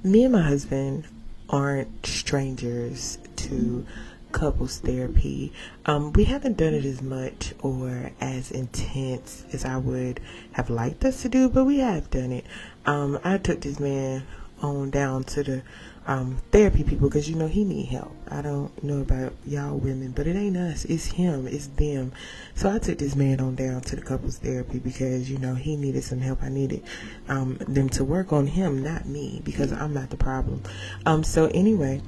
Me and my husband aren't strangers to couples therapy. We haven't done it as much or as intense as I would have liked us to do, but we have done it. I took this man on down to the therapy people because he need help. I don't know about y'all women, but it ain't us, it's him, it's them. So I took this man on down to the couples therapy because he needed some help. I needed them to work on him, not me, because I'm not the problem. So anyway,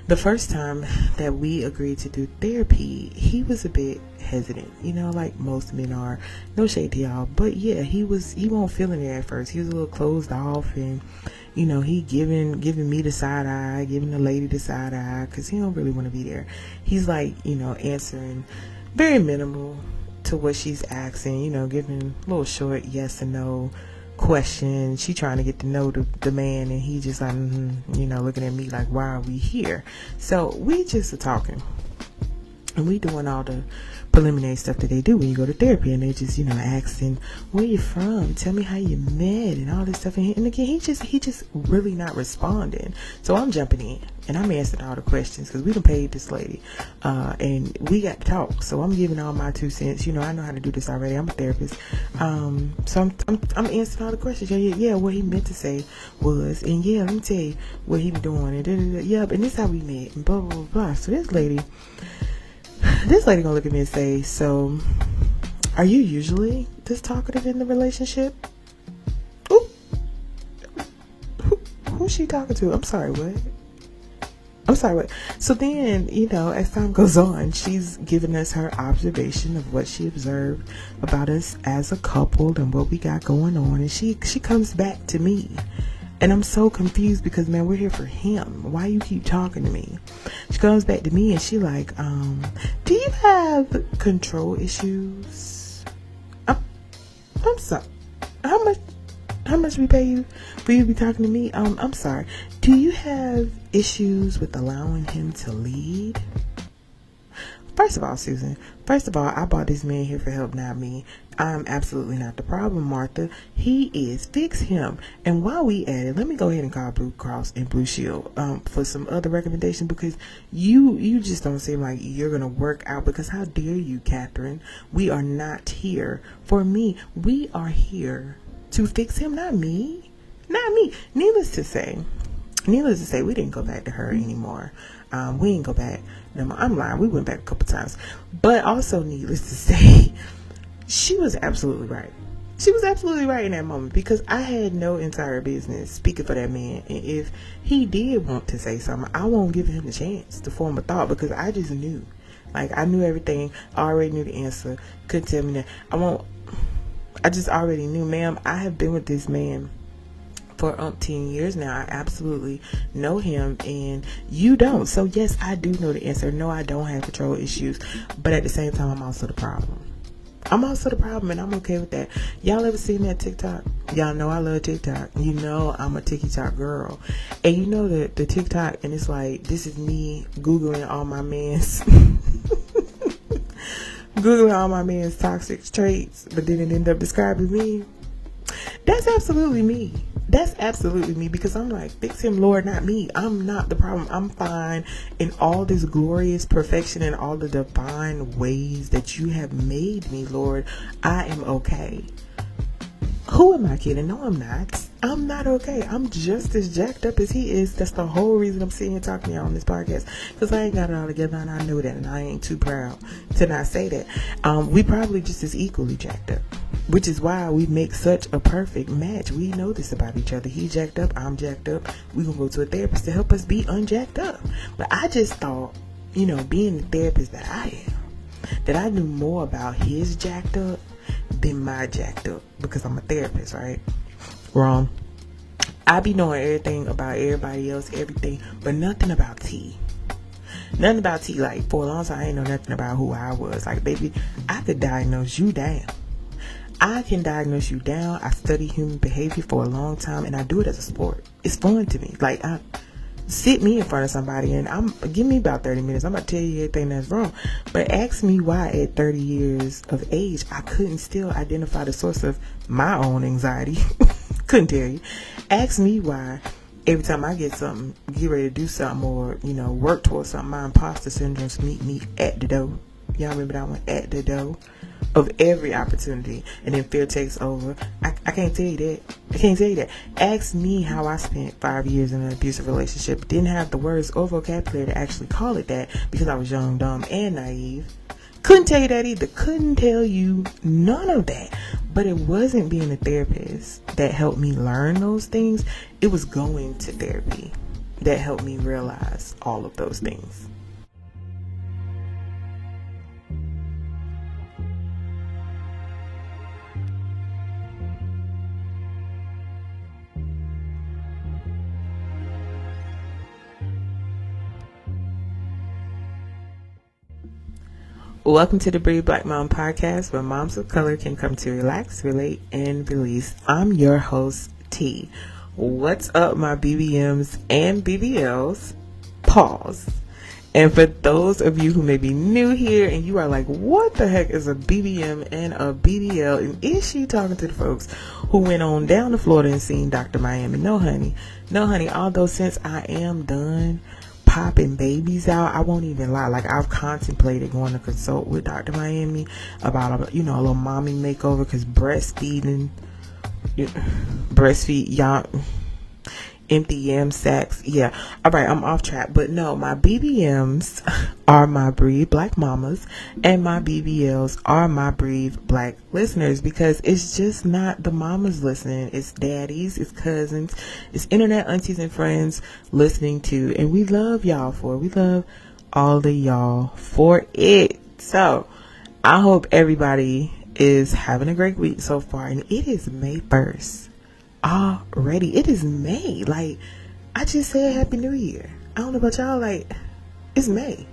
the first time that we agreed to do therapy, he was a bit hesitant, like most men are. No shade to y'all, but yeah, he won't feel in there at first. He was a little closed off, and he giving me the side eye, giving the lady the side eye, because he don't really want to be there. He's like, answering very minimal to what she's asking, giving little short yes and no questions. She trying to get to know the man, and he just like, looking at me like, why are we here? So we just are talking, and we doing all the preliminary stuff that they do when you go to therapy, and they just asking where you from, tell me how you met, and all this stuff. And again, he just really not responding. So I'm jumping in and I'm answering all the questions because we done paid this lady, and we got to talk. So I'm giving all my 2 cents. I know how to do this already. I'm a therapist. So I'm answering all the questions. Yeah, what he meant to say was, and yeah, let me tell you what he be doing, and yeah, and this how we met, and blah blah blah blah. So this lady gonna look at me and say, so are you usually this talkative in the relationship? Ooh. Who's she talking to? I'm sorry, what? So then, as time goes on, she's giving us her observation of what she observed about us as a couple and what we got going on, and she comes back to me. And I'm so confused because, man, we're here for him. Why you keep talking to me? She comes back to me and she like, do you have control issues? I'm sorry. How much we pay you for you to be talking to me? I'm sorry. Do you have issues with allowing him to lead? First of all, Susan, I brought this man here for help, not me. I'm absolutely not the problem, Martha. He is. Fix him. And while we at it, let me go ahead and call Blue Cross and Blue Shield for some other recommendations, because you just don't seem like you're going to work out, because how dare you, Catherine? We are not here for me. We are here to fix him, not me. Not me. Needless to say, we didn't go back to her anymore. We didn't go back. No, I'm lying. We went back a couple times. But also, needless to say, she was absolutely right. She was absolutely right in that moment, because I had no entire business speaking for that man. And if he did want to say something, I won't give him the chance to form a thought, because I just knew. Like, I knew everything. I already knew the answer. Couldn't tell me that. I just already knew, ma'am. I have been with this man for umpteen years now. I absolutely know him, and you don't. So yes, I do know the answer. No, I don't have control issues, but at the same time, I'm also the problem. And I'm okay with that. Y'all ever seen that TikTok? Y'all know I love TikTok. I'm a TikTok girl. And the TikTok, and it's like, this is me Googling all my man's toxic traits, but then it ended up describing me. That's absolutely me. Because I'm like, fix him, Lord, not me. I'm not the problem. I'm fine in all this glorious perfection and all the divine ways that you have made me, Lord. I am okay. Who am I kidding? No, I'm not. I'm not okay. I'm just as jacked up as he is. That's the whole reason I'm sitting here talking to y'all on this podcast, because I ain't got it all together, and I know that, and I ain't too proud to not say that. We probably just as equally jacked up, which is why we make such a perfect match. We know this about each other. He jacked up, I'm jacked up. We gonna go to a therapist to help us be unjacked up. But I just thought, being the therapist that I am, that I knew more about his jacked up than my jacked up, because I'm a therapist, right? Wrong. I be knowing everything about everybody else, everything, but nothing about T. Nothing about T. Like, for a long time, I ain't know nothing about who I was. Like, baby, I could diagnose you down. I can diagnose you down. I study human behavior for a long time, and I do it as a sport. It's fun to me. Like, sit me in front of somebody, and give me about 30 minutes. I'm going to tell you everything that's wrong. But ask me why at 30 years of age, I couldn't still identify the source of my own anxiety. Couldn't tell you. Ask me why every time I get something, get ready to do something or, work towards something, my imposter syndrome meet me at the door. Y'all remember that one? At the door of every opportunity. And then fear takes over. I can't tell you that. I can't tell you that. Ask me how I spent 5 years in an abusive relationship. Didn't have the words or vocabulary to actually call it that because I was young, dumb, and naive. Couldn't tell you that either. Couldn't tell you none of that. But it wasn't being a therapist that helped me learn those things. It was going to therapy that helped me realize all of those things. Welcome to the Breathe Black Mom podcast, where moms of color can come to relax, relate, and release. I'm your host, T. What's up, my BBMs and BBLs? Pause. And for those of you who may be new here and you are like, what the heck is a BBM and a BBL? And is she talking to the folks who went on down to Florida and seen Dr. Miami? No, honey. Although since I am done popping babies out, I won't even lie, like I've contemplated going to consult with Dr. Miami about a little mommy makeover, because breastfeed y'all, empty yam sacks. Yeah, all right, I'm off track. But no, my BBMs are my Breathe Black Mamas, and my BBLs are my Breathe Black listeners, because it's just not the mamas listening. It's daddies, it's cousins, it's internet aunties and friends listening too. And we love y'all for it. We love all of y'all for it. So I hope everybody is having a great week so far. And it is May 1st. Already. It is May. Like, I just said Happy New Year. I don't know about y'all, like, it's May.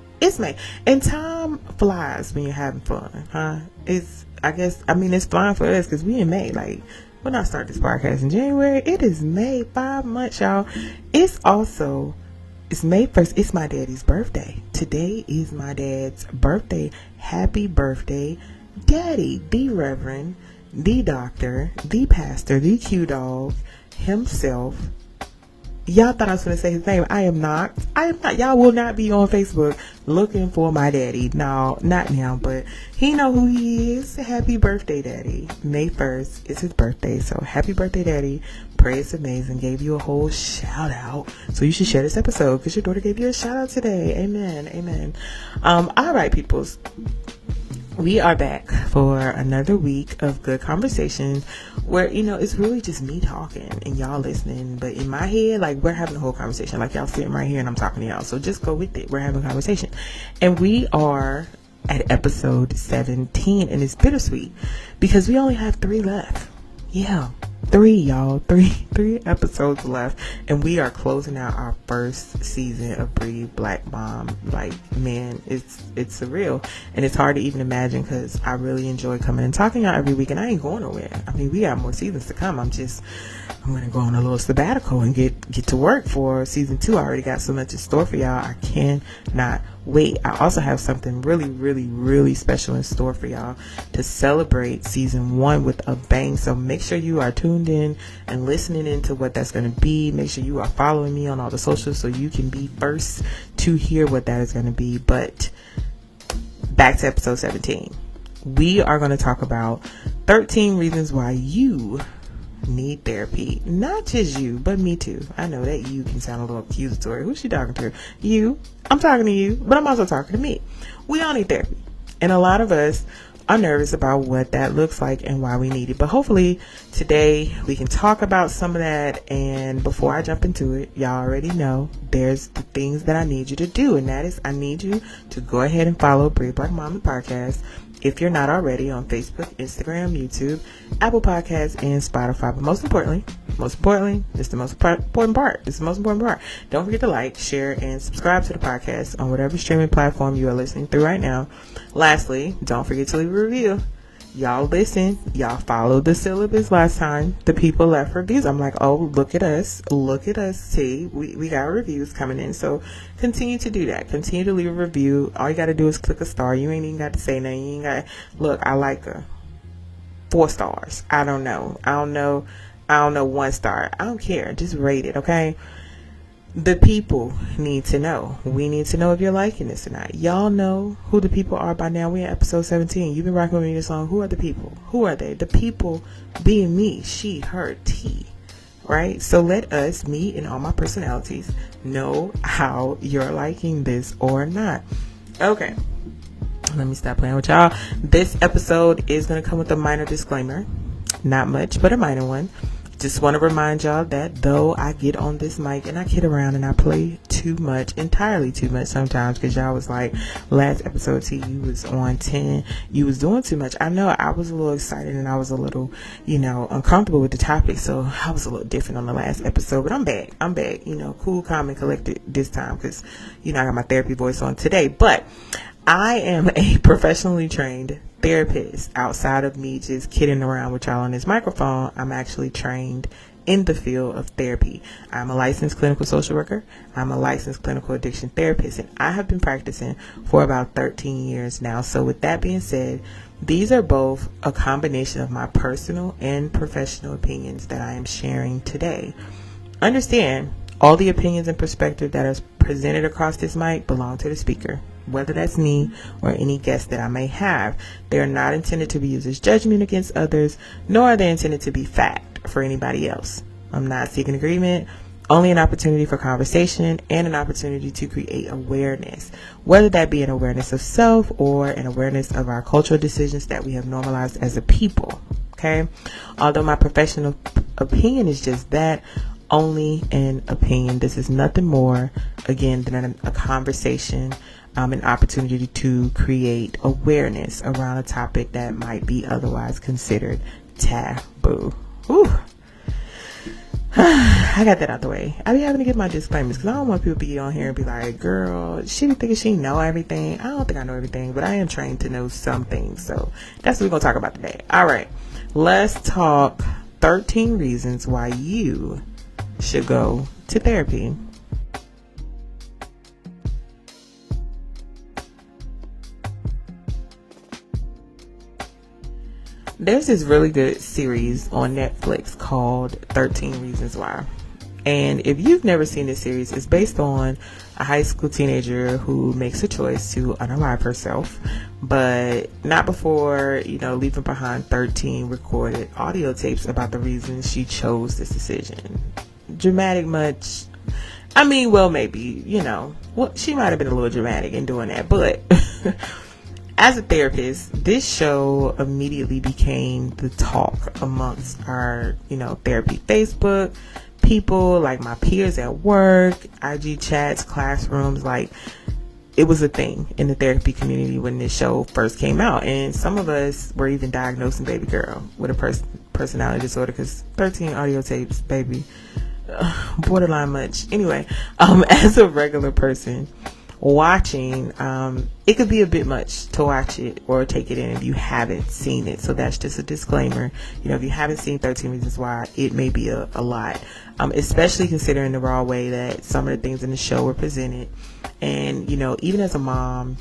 And time flies when you're having fun, huh? It's flying for us because we in May. Like, when I start this podcast in January, it is May. 5 months, y'all. It's May 1st. It's my daddy's birthday. Today is my dad's birthday. Happy birthday, Daddy, the Reverend, the doctor, the pastor, the Q dog himself. Y'all thought I was going to say his name. I am not. Y'all will not be on Facebook looking for my daddy. No, not now, but he know who he is. Happy birthday, Daddy. May 1st is his birthday. So happy birthday, Daddy. Pray it's amazing. Gave you a whole shout out. So you should share this episode because your daughter gave you a shout out today. Amen. All right, peoples. We are back for another week of good conversation where, it's really just me talking and y'all listening. But in my head, like, we're having a whole conversation. Like, y'all sitting right here and I'm talking to y'all. So just go with it. We're having a conversation. And we are at episode 17. And it's bittersweet because we only have 3 left. Yeah. 3, y'all. 3 episodes left, and we are closing out our first season of Breathe Black Mom. Like, man, it's surreal, and it's hard to even imagine because I really enjoy coming and talking to y'all every week, and I ain't going nowhere. I mean, we got more seasons to come. I'm gonna go on a little sabbatical and get to work for season 2. I already got so much in store for y'all. I cannot wait. I also have something really, really, really special in store for y'all to celebrate season 1 with a bang. So make sure you are tuned in and listening into what that's going to be. Make sure you are following me on all the socials so you can be first to hear what that is going to be. But back to episode 17. We are going to talk about 13 reasons why you need therapy. Not just you, but me too. I know that you can sound a little accusatory. Who's she talking to? You. I'm talking to you, but I'm also talking to me. We all need therapy. And a lot of us are nervous about what that looks like and why we need it. But hopefully today we can talk about some of that. And before I jump into it, y'all already know there's the things that I need you to do. And that is, I need you to go ahead and follow Breathe Black Mom podcast if you're not already on Facebook, Instagram, YouTube, Apple Podcasts, and Spotify. But most importantly, this is the most important part. Don't forget to like, share, and subscribe to the podcast on whatever streaming platform you are listening through right now. Lastly, don't forget to leave a review. Y'all listen. Y'all followed the syllabus last time. The people left reviews. I'm like, oh, look at us. See, we got reviews coming in. So continue to do that. Continue to leave a review. All you got to do is click a star. You ain't even got to say nothing. You ain't got. Look, I like 4 stars. I don't know 1 star. I don't care. Just rate it, okay? The people need to know. We need to know if you're liking this or not. Y'all know who the people are by now. We're in episode 17. You've been rocking with me this long. Who are the people? Who are they? The people being me, she, her, T. Right? So let us, me and all my personalities, know how you're liking this or not. Okay. Let me stop playing with y'all. This episode is going to come with a minor disclaimer. Not much, but a minor one. Just want to remind y'all that though I get on this mic and I kid around and I play too much, entirely too much sometimes, because y'all was like, last episode T, you was on 10, you was doing too much. I know I was a little excited and I was a little, uncomfortable with the topic, so I was a little different on the last episode, but I'm back, cool, calm, and collected this time, because, I got my therapy voice on today. But I am a professionally trained therapist. Outside of me just kidding around with y'all on this microphone, I'm actually trained in the field of therapy. I'm a licensed clinical social worker. I'm a licensed clinical addiction therapist, and I have been practicing for about 13 years now. So with that being said, these are both a combination of my personal and professional opinions that I am sharing today. Understand, all the opinions and perspective that are presented across this mic belong to the speaker, whether that's me or any guest that I may have. They are not intended to be used as judgment against others, nor are they intended to be fact for anybody else. I'm not seeking agreement, only an opportunity for conversation and an opportunity to create awareness, whether that be an awareness of self or an awareness of our cultural decisions that we have normalized as a people. Okay? Although my professional opinion is just that, only an opinion. This is nothing more, again, than a conversation, an opportunity to create awareness around a topic that might be otherwise considered taboo. Whew. I got that out the way. I be having to give my disclaimers because I don't want people to be on here and be like, girl, she be thinking she know everything. I don't think I know everything, but I am trained to know some things. So that's what we're going to talk about today. All right. Let's talk 13 reasons why you should go to therapy. There's this really good series on Netflix called 13 Reasons Why. And if you've never seen this series, it's based on a high school teenager who makes a choice to unalive herself, but not before, leaving behind 13 recorded audio tapes about the reasons she chose this decision. Dramatic much? I mean, well, maybe, she might have been a little dramatic in doing that, but as a therapist, this show immediately became the talk amongst our, therapy Facebook people, like my peers at work, IG chats, classrooms. Like, it was a thing in the therapy community when this show first came out. And some of us were even diagnosing baby girl with a personality disorder, because 13 audio tapes, baby, borderline much. Anyway, as a regular person watching, it could be a bit much to watch it or take it in if you haven't seen it. So that's just a disclaimer. If you haven't seen 13 Reasons Why, it may be a lot, especially considering the raw way that some of the things in the show were presented. And, even as a mom,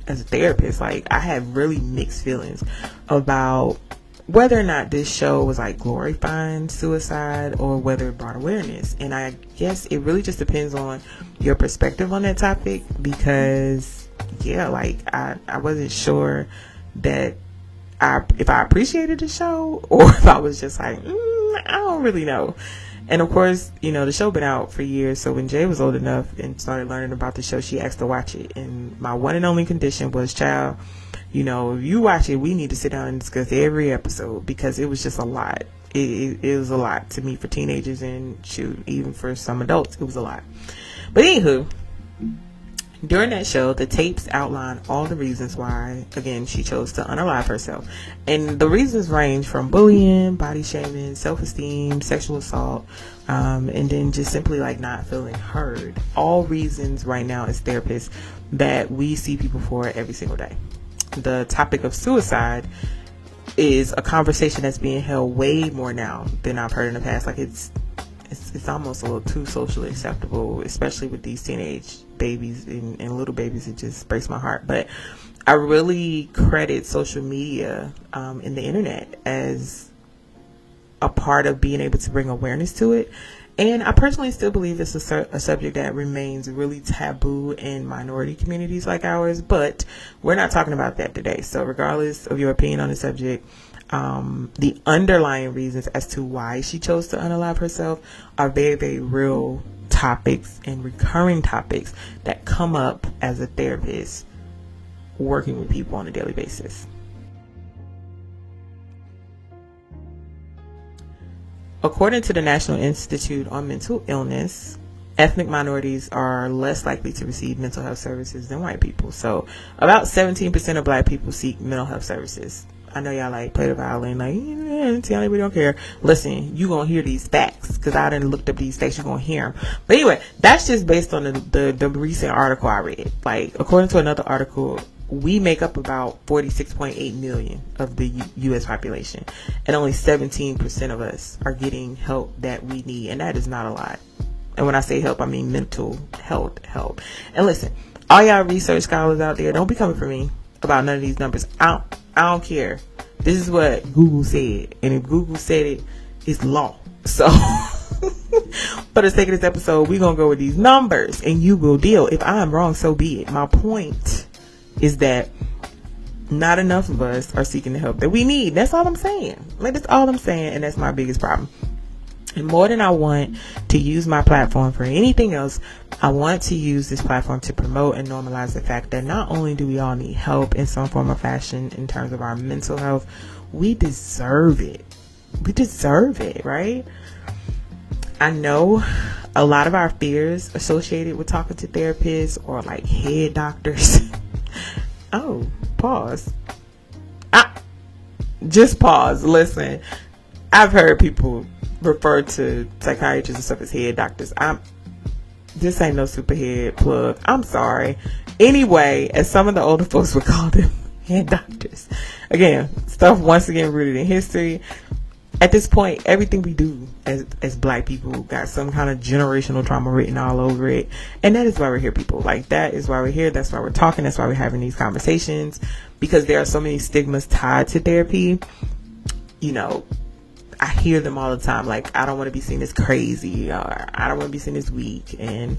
as a therapist, like, I had really mixed feelings about whether or not this show was like glorifying suicide or whether it brought awareness. And I guess it really just depends on your perspective on that topic, because I wasn't sure that if I appreciated the show or if I was just like, I don't really know. And of course, the show been out for years. So when Jay was old enough and started learning about the show, she asked to watch it. And my one and only condition was, child, if you watch it, we need to sit down and discuss every episode, because it was just a lot. It was a lot to me for teenagers, and even for some adults, it was a lot. But anywho, during that show, the tapes outline all the reasons why, again, she chose to unalive herself. And the reasons range from bullying, body shaming, self-esteem, sexual assault, and then just simply like not feeling heard. All reasons right now as therapists that we see people for every single day. The topic of suicide is a conversation that's being held way more now than I've heard in the past. Like, it's almost a little too socially acceptable, especially with these teenage babies and little babies. It just breaks my heart. But I really credit social media and the internet as a part of being able to bring awareness to it. And I personally still believe it's a subject that remains really taboo in minority communities like ours, but we're not talking about that today. So regardless of your opinion on the subject, the underlying reasons as to why she chose to unalive herself are very, very real topics and recurring topics that come up as a therapist working with people on a daily basis. According to the National Institute on Mental Illness, ethnic minorities are less likely to receive mental health services than white people. So about 17% of black people seek mental health services. I know y'all like play the violin, like, Tiana, we don't care. Listen, you gonna hear these facts, because I done looked up these facts, you gonna hear them. But anyway, that's just based on the recent article I read. Like, according to another article, we make up about 46.8 million of the U.S. population, and only 17% of us are getting help that we need, and that is not a lot. And when I say help, I mean mental health help. And listen, all y'all research scholars out there, don't be coming for me about none of these numbers. I don't care. This is what Google said, and if Google said it, it's law. So for the sake of this episode, we're gonna go with these numbers, and you will deal. If I'm wrong, so be it. My point is that not enough of us are seeking the help that we need. That's all I'm saying. Like, that's all I'm saying, and that's my biggest problem. And more than I want to use my platform for anything else, I want to use this platform to promote and normalize the fact that not only do we all need help in some form or fashion in terms of our mental health, we deserve it. We deserve it, right? I know a lot of our fears associated with talking to therapists or like head doctors. Oh, pause. Just pause. Listen, I've heard people refer to psychiatrists and stuff as head doctors. This ain't no superhead plug. I'm sorry. Anyway, as some of the older folks would call them, head doctors. Again, stuff once again rooted in history. At this point, everything we do as black people got some kind of generational trauma written all over it. And that is why we're here, people. Like, that is why we're here. That's why we're talking. That's why we're having these conversations. Because there are so many stigmas tied to therapy. You know, I hear them all the time. Like, I don't want to be seen as crazy, or I don't want to be seen as weak, and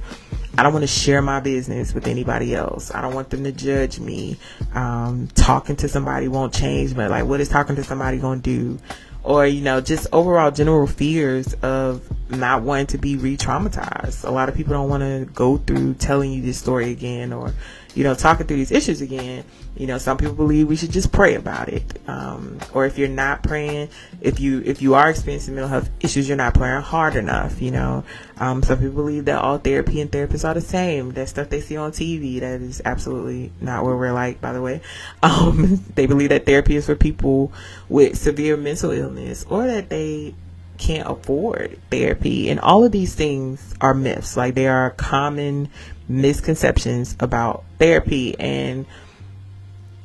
I don't want to share my business with anybody else. I don't want them to judge me. Talking to somebody won't change, but like, what is talking to somebody going to do? Or, you know, just overall general fears of not wanting to be re-traumatized. A lot of people don't want to go through telling you this story again, or, you know, talking through these issues again. You know, some people believe we should just pray about it. Or if you're not praying, if you are experiencing mental health issues, you're not praying hard enough, you know. Some people believe that all therapy and therapists are the same. That stuff they see on TV, that is absolutely not what we're like, by the way. They believe that therapy is for people with severe mental illness, or that they can't afford therapy. And all of these things are myths. Like, they are common misconceptions about therapy. And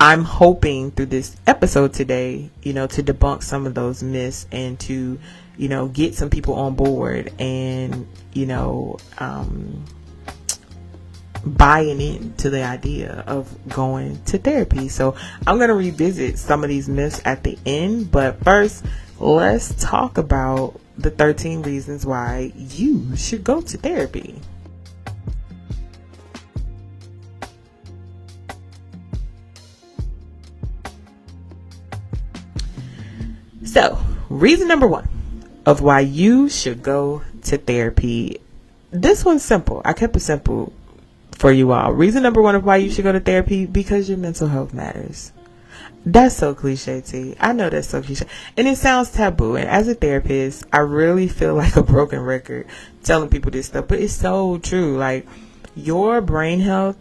I'm hoping through this episode today, you know, to debunk some of those myths and to, you know, get some people on board and, you know, buying into the idea of going to therapy. So I'm going to revisit some of these myths at the end. But first, let's talk about the 13 reasons why you should go to therapy. So, reason number 1 of why you should go to therapy. This one's simple. I kept it simple for you all. Reason number 1 of why you should go to therapy: because your mental health matters. That's so cliche, T. I know that's so cliche. And it sounds taboo. And as a therapist, I really feel like a broken record telling people this stuff. But it's so true. Like, your brain health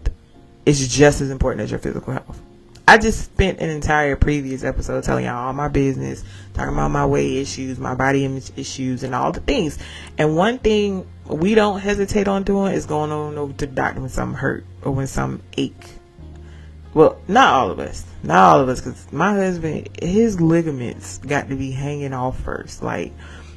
is just as important as your physical health. I just spent an entire previous episode telling y'all all my business, talking about my weight issues, my body image issues, and all the things. And one thing we don't hesitate on doing is going on over to the doctor when something hurt or when something ache. Well, not all of us, because my husband, his ligaments got to be hanging off first. Like,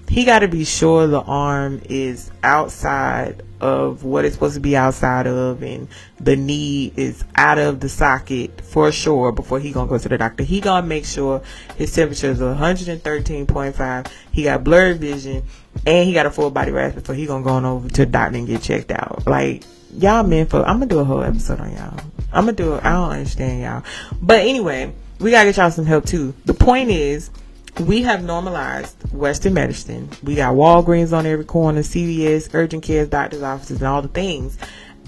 he got to be sure the arm is outside of what it's supposed to be outside of, and the knee is out of the socket for sure before he gonna go to the doctor. He gonna make sure his temperature is 113.5. He got blurred vision, and he got a full body rash before he gonna go on over to the doctor and get checked out. Like, y'all men for, I'm gonna do a whole episode on y'all. I don't understand y'all. But anyway, we gotta get y'all some help too. The point is, we have normalized Western medicine. We got Walgreens on every corner, CVS, urgent cares, doctor's offices, and all the things.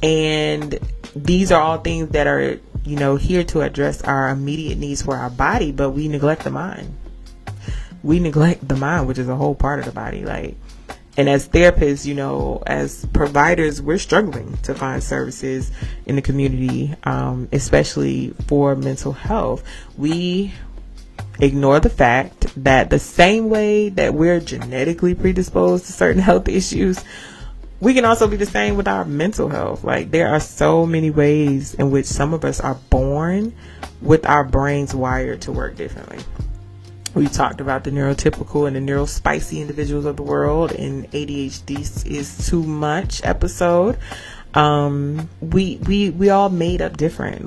And these are all things that are, here to address our immediate needs for our body, but we neglect the mind. We neglect the mind, which is a whole part of the body. And as therapists, as providers, we're struggling to find services in the community, especially for mental health. We ignore the fact that the same way that we're genetically predisposed to certain health issues, we can also be the same with our mental health. There are so many ways in which some of us are born with our brains wired to work differently. We talked about the neurotypical and the neurospicy individuals of the world in ADHD is too much episode. We all made up different,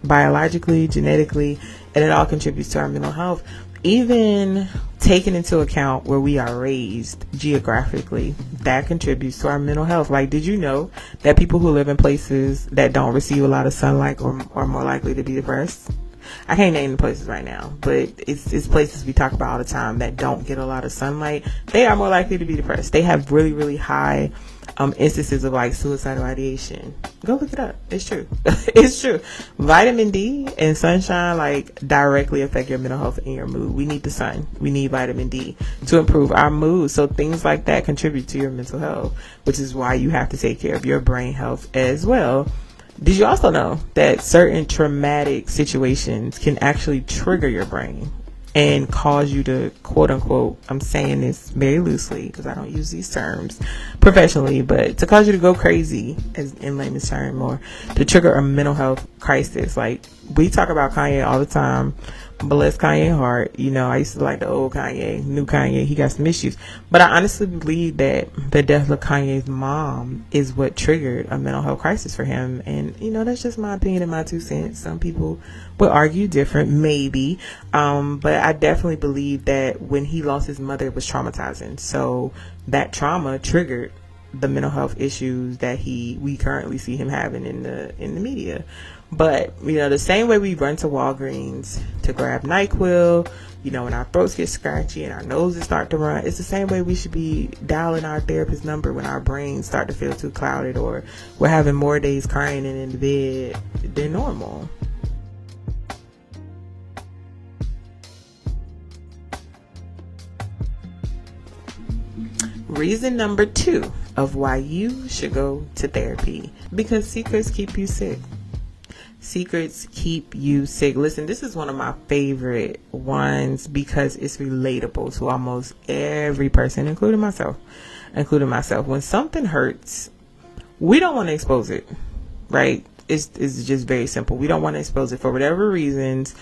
biologically, genetically, and it all contributes to our mental health. Even taking into account where we are raised geographically, that contributes to our mental health. Did you know that people who live in places that don't receive a lot of sunlight are more likely to be depressed? I can't name the places right now, but it's places we talk about all the time that don't get a lot of sunlight. They are more likely to be depressed. They have really, really high instances of suicidal ideation. Go look it up. It's true. It's true. Vitamin D and sunshine directly affect your mental health and your mood. We need the sun. We need vitamin D to improve our mood. So things like that contribute to your mental health, which is why you have to take care of your brain health as well. Did you also know that certain traumatic situations can actually trigger your brain and cause you to, quote unquote, I'm saying this very loosely because I don't use these terms professionally, but to cause you to go crazy, as in layman's term, or to trigger a mental health crisis? We talk about Kanye all the time. Bless Kanye heart. I used to like the old Kanye. New Kanye, he got some issues. But I honestly believe that the death of Kanye's mom is what triggered a mental health crisis for him. And, that's just my opinion and my 2 cents. Some people would argue different, maybe. But I definitely believe that when he lost his mother, it was traumatizing. So that trauma triggered the mental health issues that we currently see him having in the media. But, the same way we run to Walgreens to grab NyQuil, when our throats get scratchy and our noses start to run, it's the same way we should be dialing our therapist number when our brains start to feel too clouded, or we're having more days crying and in the bed than normal. Reason number 2 of why you should go to therapy: because secrets keep you sick. Secrets keep you sick. Listen, this is one of my favorite ones because it's relatable to almost every person, including myself. When something hurts, we don't want to expose it, right? It's just very simple. We don't want to expose it for whatever reasons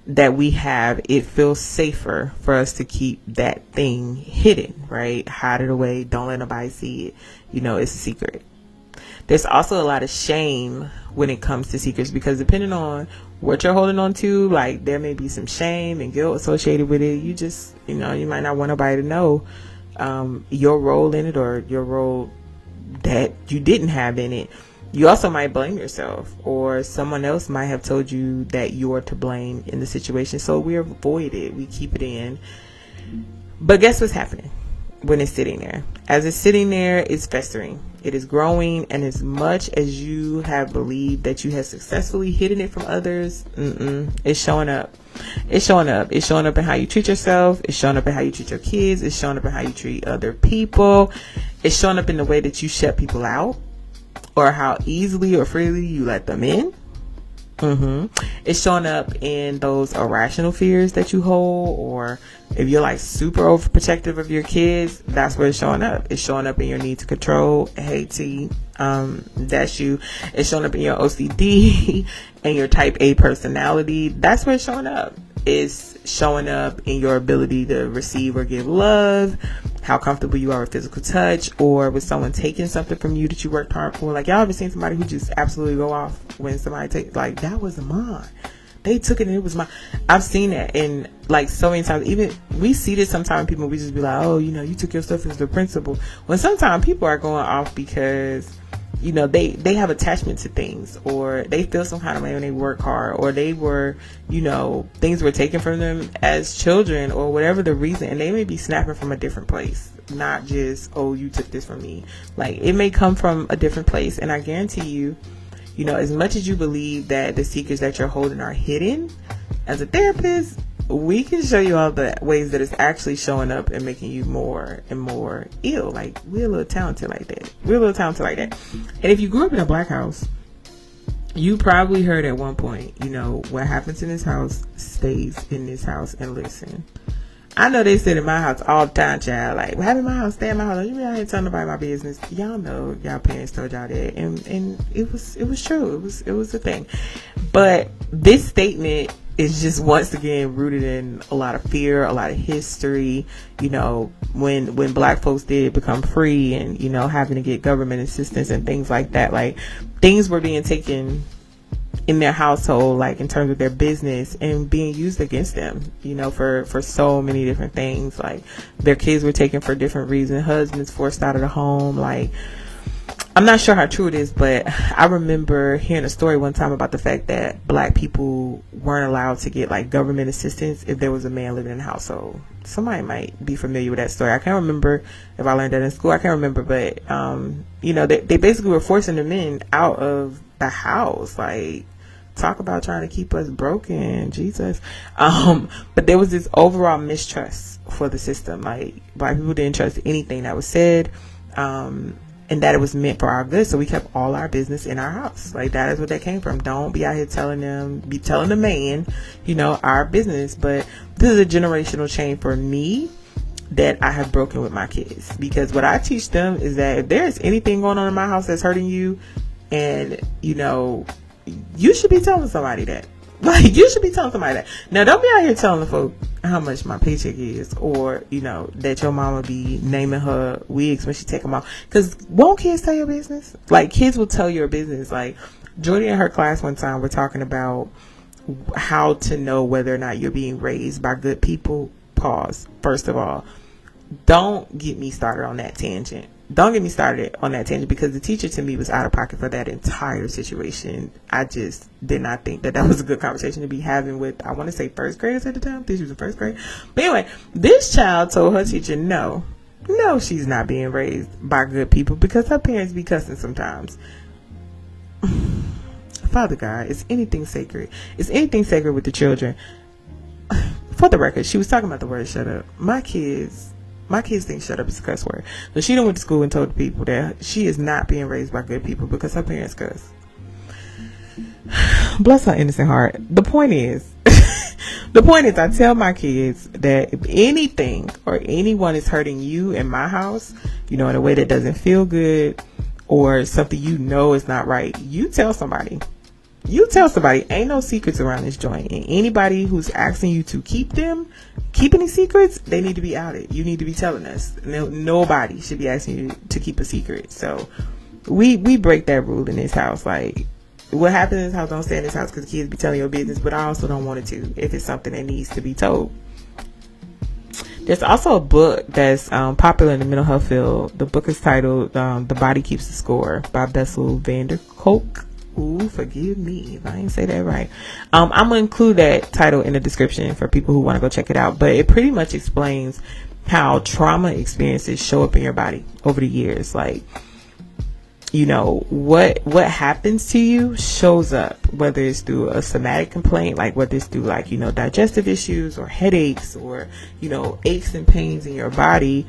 that we have. It feels safer for us to keep that thing hidden, right? Hide it away. Don't let nobody see it. It's a secret. There's also a lot of shame when it comes to secrets, because depending on what you're holding on to, there may be some shame and guilt associated with it. You just, you might not want nobody to know your role in it, or your role that you didn't have in it. You also might blame yourself, or someone else might have told you that you're to blame in the situation. So we avoid it. We keep it in. But guess what's happening when it's sitting there? As it's sitting there, it's festering. It is growing, and as much as you have believed that you have successfully hidden it from others, it's showing up. It's showing up. It's showing up in how you treat yourself. It's showing up in how you treat your kids. It's showing up in how you treat other people. It's showing up in the way that you shut people out, or how easily or freely you let them in. It's showing up in those irrational fears that you hold, or if you're super overprotective of your kids, that's where it's showing up. It's showing up in your need to control. Hey T, that's you. It's showing up in your OCD and your type A personality. That's where it's showing up. It's showing up in your ability to receive or give love. how comfortable you are with physical touch, or with someone taking something from you that you worked hard for. Like, y'all ever seen somebody who just absolutely go off when somebody takes, like, that was mine, they took it and it was mine. I've seen that, and like so many times, even we see this sometimes, people, we just be like, oh, you took your stuff as the principal, when sometimes people are going off because they have attachment to things, or they feel some kind of way when they work hard, or they were, things were taken from them as children, or whatever the reason, and they may be snapping from a different place, not just, oh, you took this from me. Like, it may come from a different place, and I guarantee you, as much as you believe that the secrets that you're holding are hidden, as a therapist, we can show you all the ways that it's actually showing up and making you more and more ill. Like, we're a little talented like that. And if you grew up in a black house, you probably heard at one point, what happens in this house stays in this house. And listen, I know they sit in my house all the time, child. Like, what happened in my house, stay in my house. You mean I ain't telling nobody my business? Y'all know, y'all parents told y'all that, and it was true. It was a thing. But this statement is just once again rooted in a lot of fear, a lot of history. When black folks did become free, and having to get government assistance and things like that, like, things were being taken in their household, like in terms of their business, and being used against them, for so many different things. Like, their kids were taken for different reasons, husbands forced out of the home. Like, I'm not sure how true it is, but I remember hearing a story one time about the fact that black people weren't allowed to get like government assistance if there was a man living in the household. Somebody might be familiar with that story. I can't remember if I learned that in school. I can't remember, but they basically were forcing the men out of the house. Like, talk about trying to keep us broken, Jesus. But there was this overall mistrust for the system. Like, black people didn't trust anything that was said, and that it was meant for our good. So we kept all our business in our house. Like, that is what that came from. Don't be out here telling the man, our business. But this is a generational chain for me that I have broken with my kids, because what I teach them is that if there's anything going on in my house that's hurting you, and you should be telling somebody that. Like, you should be telling somebody that. Now, don't be out here telling the folk how much my paycheck is, or, that your mama be naming her wigs when she take them off. Because won't kids tell your business? Like, kids will tell your business. Like, Jordy in her class one time, we're talking about how to know whether or not you're being raised by good people. Pause. First of all, don't get me started on that tangent. Because the teacher to me was out of pocket for that entire situation. I just did not think that was a good conversation to be having with, I want to say, first graders at the time. I think she was in first grade. But anyway, this child told her teacher, no, she's not being raised by good people, because her parents be cussing sometimes. Father God, is anything sacred? Is anything sacred with the children? For the record, she was talking about the word shut up. My kids think shut up is a cuss word. So she done went to school and told the people that she is not being raised by good people because her parents cuss. Bless her innocent heart. The point is, I tell my kids that if anything or anyone is hurting you in my house, in a way that doesn't feel good, or something is not right, you tell somebody. Ain't no secrets around this joint. And anybody who's asking you to keep any secrets, they need to be outed. You need to be telling us. Nobody should be asking you to keep a secret. So we break that rule in this house. Like, what happens in this house don't stay in this house, because kids be telling your business. But I also don't want it to, if it's something that needs to be told. There's also a book that's popular in the mental health field. The book is titled The Body Keeps the Score by Bessel van der Kolk. Ooh, forgive me if I didn't say that right. I'm gonna include that title in the description for people who want to go check it out. But it pretty much explains how trauma experiences show up in your body over the years. Like, what happens to you shows up, whether it's through a somatic complaint, like whether it's through digestive issues or headaches, or aches and pains in your body,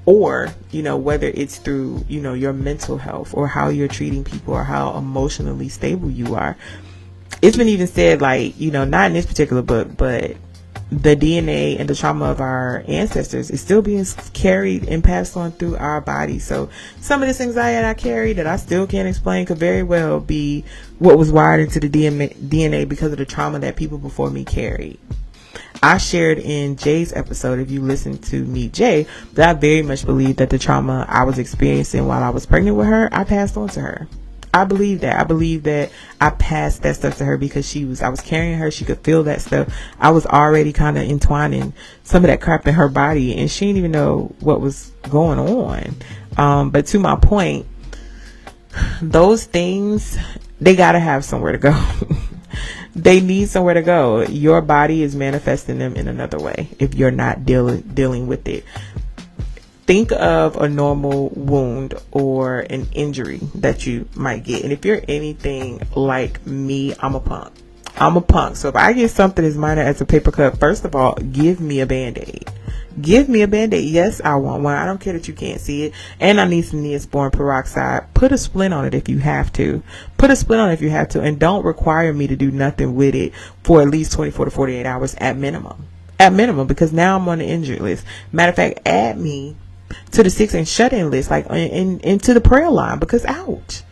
or whether it's through your mental health, or how you're treating people, or how emotionally stable you are. It's been even said, not in this particular book, but the DNA and the trauma of our ancestors is still being carried and passed on through our body. So some of this anxiety I carry that I still can't explain could very well be what was wired into the DNA because of the trauma that people before me carried. I shared in Jay's episode, if you listen to Meet Jay, that I very much believe that the trauma I was experiencing while I was pregnant with her, I passed on to her. I believe that. I believe that I passed that stuff to her because I was carrying her. She could feel that stuff. I was already kind of entwining some of that crap in her body, and she didn't even know what was going on. But to my point, those things, they got to have somewhere to go. They need somewhere to go. Your body is manifesting them in another way if you're not dealing with it. Think of a normal wound or an injury that you might get. And if you're anything like me, I'm a punk. So if I get something as minor as a paper cut, first of all, give me a Band-Aid. Give me a Band-Aid. Yes, I want one. I don't care that you can't see it. And I need some Neosporin peroxide. Put a splint on it if you have to. And don't require me to do nothing with it for at least 24 to 48 hours at minimum. Because now I'm on the injured list. Matter of fact, add me to the 6 and shut-in list, like into the prayer line, because ouch.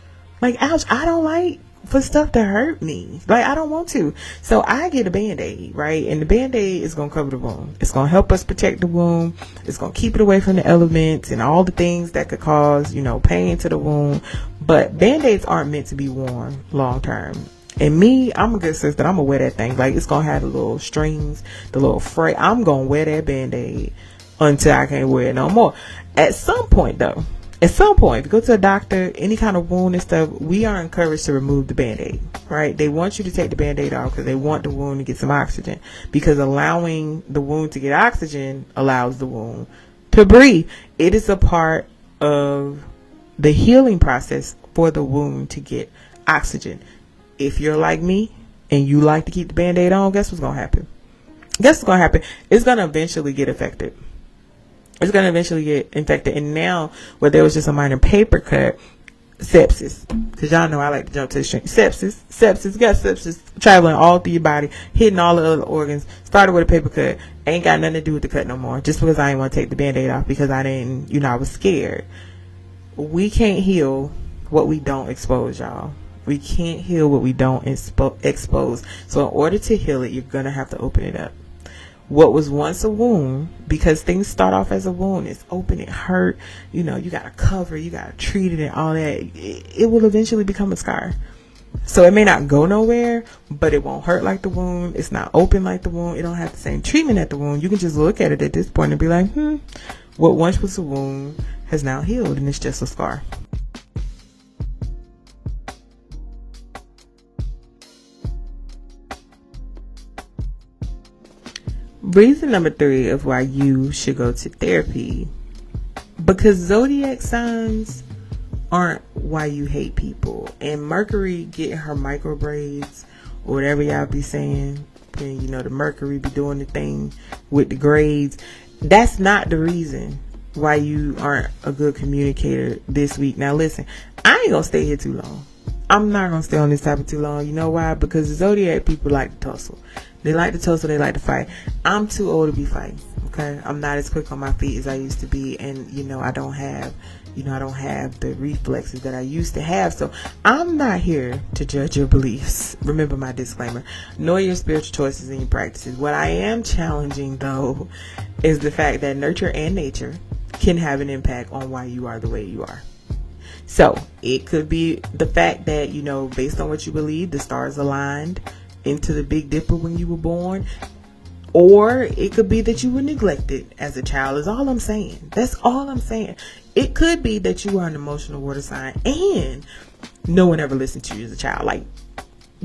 I don't like for stuff to hurt me. I don't want to. So I get a Band-Aid, right? And the Band-Aid is going to cover the wound. It's going to help us protect the wound. It's going to keep it away from the elements and all the things that could cause, pain to the wound. But Band-Aids aren't meant to be worn long term. And me, I'm a good sister. I'm going to wear that thing. It's going to have the little strings, the little fray. I'm going to wear that Band-Aid until I can't wear it no more. At some point, if you go to a doctor, any kind of wound and stuff, we are encouraged to remove the Band-Aid, right? They want you to take the Band-Aid off because they want the wound to get some oxygen, because allowing the wound to get oxygen allows the wound to breathe. It is a part of the healing process for the wound to get oxygen. If you're like me and you like to keep the Band-Aid on, guess what's going to happen? It's going to eventually get affected. It's going to eventually get infected. And now, where there was just a minor paper cut, sepsis, because y'all know I like to jump to the string. Sepsis traveling all through your body, hitting all the other organs. Started with a paper cut. Ain't got nothing to do with the cut no more. Just because I didn't want to take the Band-Aid off because I didn't, I was scared. We can't heal what we don't expose, y'all. We can't heal what we don't expose. So in order to heal it, you're going to have to open it up. What was once a wound, because things start off as a wound, it's open, it hurt, you got to cover, you got to treat it and all that. It will eventually become a scar. So it may not go nowhere, but it won't hurt like the wound. It's not open like the wound. It don't have the same treatment at the wound. You can just look at it at this point and be like, what once was a wound has now healed, and it's just a scar. Reason number 3 of why you should go to therapy, because zodiac signs aren't why you hate people. And Mercury getting her micro braids, or whatever y'all be saying, and the Mercury be doing the thing with the grades, that's not the reason why you aren't a good communicator this week. Now listen, I ain't gonna stay here too long. I'm not gonna stay on this topic too long. You know why? Because the zodiac people like to tussle. They like to tussle, they like to fight. I'm too old to be fighting, okay? I'm not as quick on my feet as I used to be, and I don't have the reflexes that I used to have. So I'm not here to judge your beliefs. Remember my disclaimer. Know your spiritual choices and your practices. What I am challenging, though, is the fact that nurture and nature can have an impact on why you are the way you are. So it could be the fact that, based on what you believe, the stars aligned into the Big Dipper when you were born, or it could be that you were neglected as a child. Is all I'm saying. That's all I'm saying. It could be that you are an emotional water sign and no one ever listened to you as a child.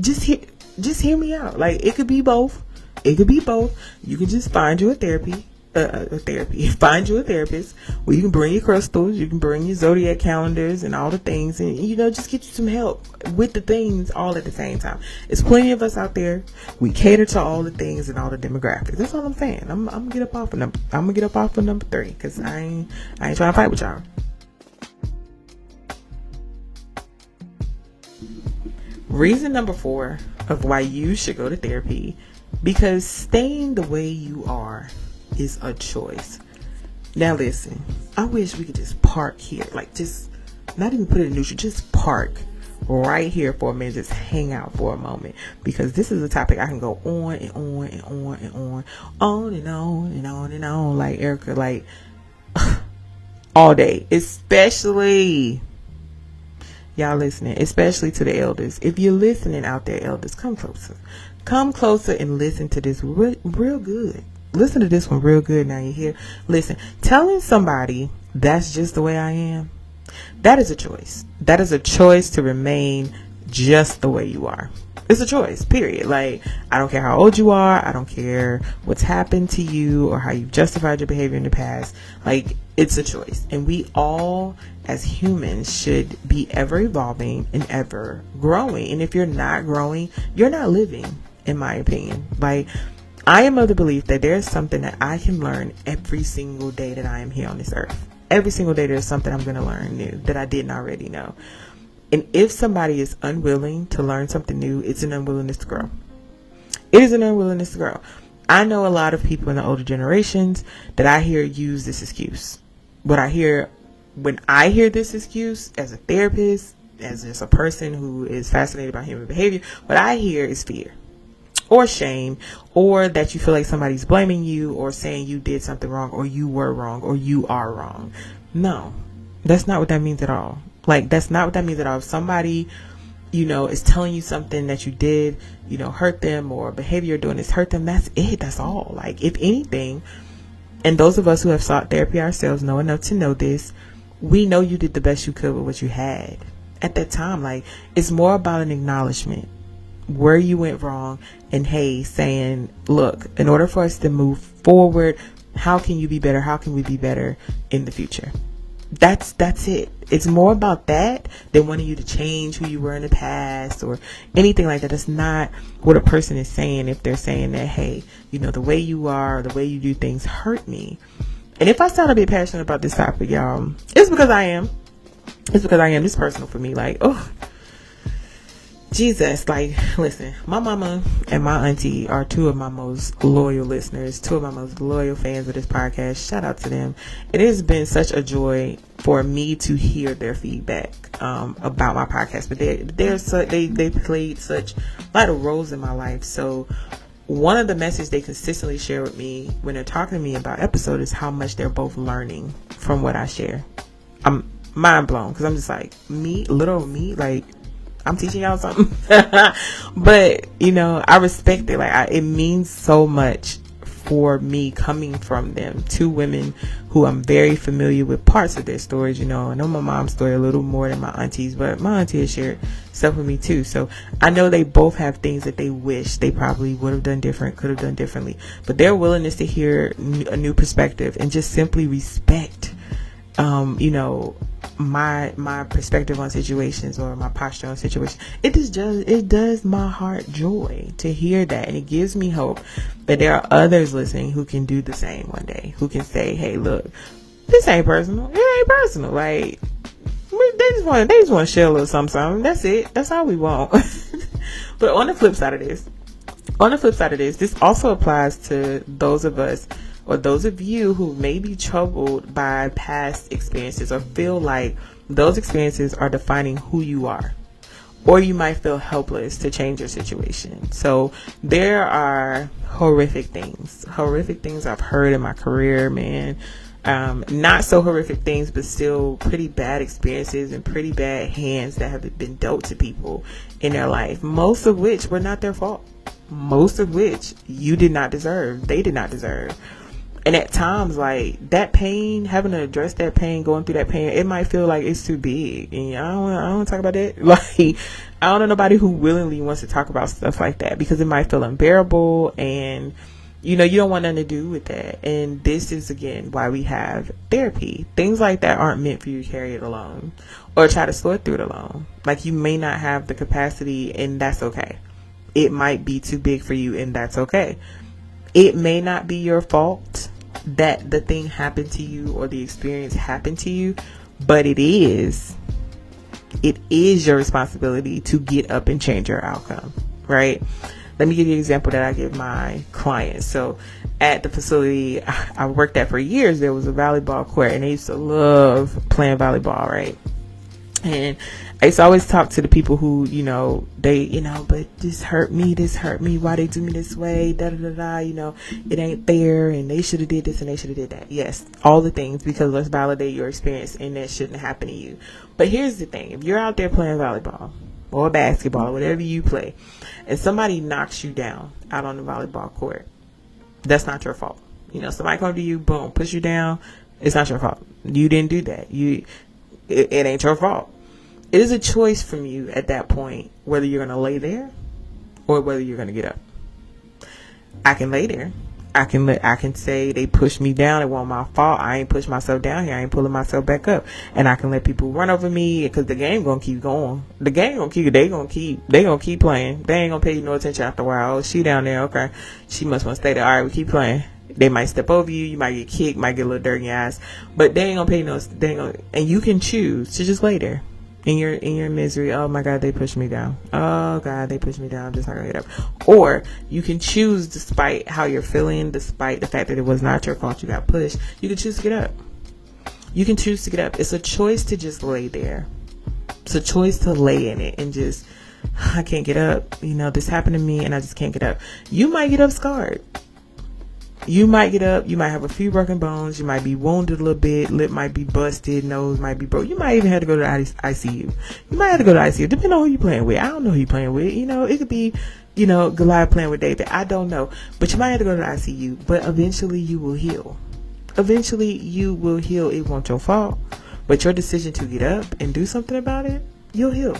Just hear me out. It could be both. You can just find you a therapy. Find you a therapist where you can bring your crystals, you can bring your zodiac calendars and all the things, and just get you some help with the things all at the same time. There's plenty of us out there. We cater to all the things and all the demographics. That's all I'm saying. I'm gonna get up off of number 3 because I ain't trying to fight with y'all. Reason number 4 of why you should go to therapy, because staying the way you are is a choice. Now listen, I wish we could just park here, just not even put it in neutral, just park right here for a minute, just hang out for a moment, because this is a topic I can go on and on and on and on and on and on and on, like Erica, like all day, especially y'all listening, especially to the elders. If you're listening out there, elders, come closer and listen to this real good. Listen to this one real good. Now you hear, listen, telling somebody that's just the way I am, that is a choice. That is a choice to remain just the way you are. It's a choice, period. Like, I don't care how old you are. I don't care what's happened to you or how you've justified your behavior in the past. Like, it's a choice. And we all, as humans, should be ever evolving and ever growing. And if you're not growing, you're not living, in my opinion. Like, I am of the belief that there's something that I can learn every single day that I am here on this earth. Every single day there's something I'm going to learn new that I didn't already know. And if somebody is unwilling to learn something new, it's an unwillingness to grow. It is an unwillingness to grow. I know a lot of people in the older generations that I hear use this excuse. When I hear this excuse as a therapist, as just a person who is fascinated by human behavior, what I hear is fear or shame, or that you feel like somebody's blaming you or saying you did something wrong or you were wrong or you are wrong. No, that's not what that means at all. Like, that's not what that means at all. If somebody, is telling you something that you did, hurt them, or behavior you're doing is hurt them, that's it. That's all. Like, if anything, and those of us who have sought therapy ourselves know enough to know this, we know you did the best you could with what you had at that time. Like, it's more about an acknowledgement where you went wrong, and hey, saying, look, in order for us to move forward, how can you be better? How can we be better in the future? That's it. It's more about that than wanting you to change who you were in the past or anything like that. That's not what a person is saying if they're saying that, hey, the way you are, the way you do things hurt me. And if I sound a bit passionate about this topic, y'all, it's because I am. It's because I am. It's personal for me. Like, oh, Jesus, like, listen, my mama and my auntie are two of my most loyal listeners, two of my most loyal fans of this podcast. Shout out to them. It has been such a joy for me to hear their feedback about my podcast. But they played such vital roles in my life. So one of the messages they consistently share with me when they're talking to me about episodes is how much they're both learning from what I share. I'm mind blown, because I'm just like, little me, like, I'm teaching y'all something. But I respect it. Like, it means so much for me coming from them, two women who I'm very familiar with parts of their stories. I know my mom's story a little more than my auntie's, but my auntie has shared stuff with me too. So I know they both have things that they wish they probably would have done different, could have done differently. But their willingness to hear a new perspective and just simply respect my perspective on situations or my posture on situations, it does my heart joy to hear that. And it gives me hope that there are others listening who can do the same one day, who can say, hey, look, this ain't personal. It ain't personal. Like, they just want to share a little something. That's it. That's all we want. But on the flip side of this, this also applies to those of us, or those of you who may be troubled by past experiences or feel like those experiences are defining who you are. Or you might feel helpless to change your situation. So there are horrific things I've heard in my career, man. Not so horrific things, but still pretty bad experiences and pretty bad hands that have been dealt to people in their life. Most of which were not their fault. Most of which you did not deserve. They did not deserve. And at times, like, that pain, having to address that pain, going through that pain, it might feel like it's too big. And I don't want to talk about that. Like, I don't know nobody who willingly wants to talk about stuff like that, because it might feel unbearable, and you don't want nothing to do with that. And this is, again, why we have therapy. Things like that aren't meant for you to carry it alone or try to sort through it alone. Like, you may not have the capacity, and that's okay. It might be too big for you, and that's okay. It may not be your fault that the thing happened to you or the experience happened to you, but it is your responsibility to get up and change your outcome, right? Let me give you an example that I give my clients. So at the facility I worked at for years, there was a volleyball court, and they used to love playing volleyball, right? And I used to always talk to the people who, they, but this hurt me, why they do me this way, da da da da, it ain't fair, and they should have did this and they should have did that. Yes, all the things, because let's validate your experience, and that shouldn't happen to you. But here's the thing: if you're out there playing volleyball or basketball or whatever you play, and somebody knocks you down out on the volleyball court, that's not your fault. Somebody come to you, boom, push you down. It's not your fault. You didn't do that. It ain't your fault. It is a choice from you at that point whether you're going to lay there or whether you're going to get up. I can lay there. I can say they pushed me down. It wasn't my fault. I ain't pushed myself down here. I ain't pulling myself back up. And I can let people run over me because the game going to keep going. The game going to keep, they going to keep playing. They ain't going to pay you no attention after a while. Oh, she down there. Okay. She must want to stay there. All right, we keep playing. They might step over you. You might get kicked, might get a little dirt in your ass, but they ain't gonna pay no. And you can choose to just lay there in your misery. Oh my God, they pushed me down. Oh God, they pushed me down. I'm just not gonna get up. Or you can choose, despite how you're feeling, despite the fact that it was not your fault, you got pushed. You can choose to get up. You can choose to get up. It's a choice to just lay there. It's a choice to lay in it and just, I can't get up. This happened to me, and I just can't get up. You might get up scarred. You might get up, you might have a few broken bones, you might be wounded a little bit, lip might be busted, nose might be broke. You might even have to go to the ICU. You might have to go to ICU, depending on who you're playing with. I don't know who you're playing with. It could be, Goliath playing with David. I don't know. But you might have to go to the ICU. But eventually you will heal. Eventually you will heal. It wasn't your fault. But your decision to get up and do something about it, you'll heal.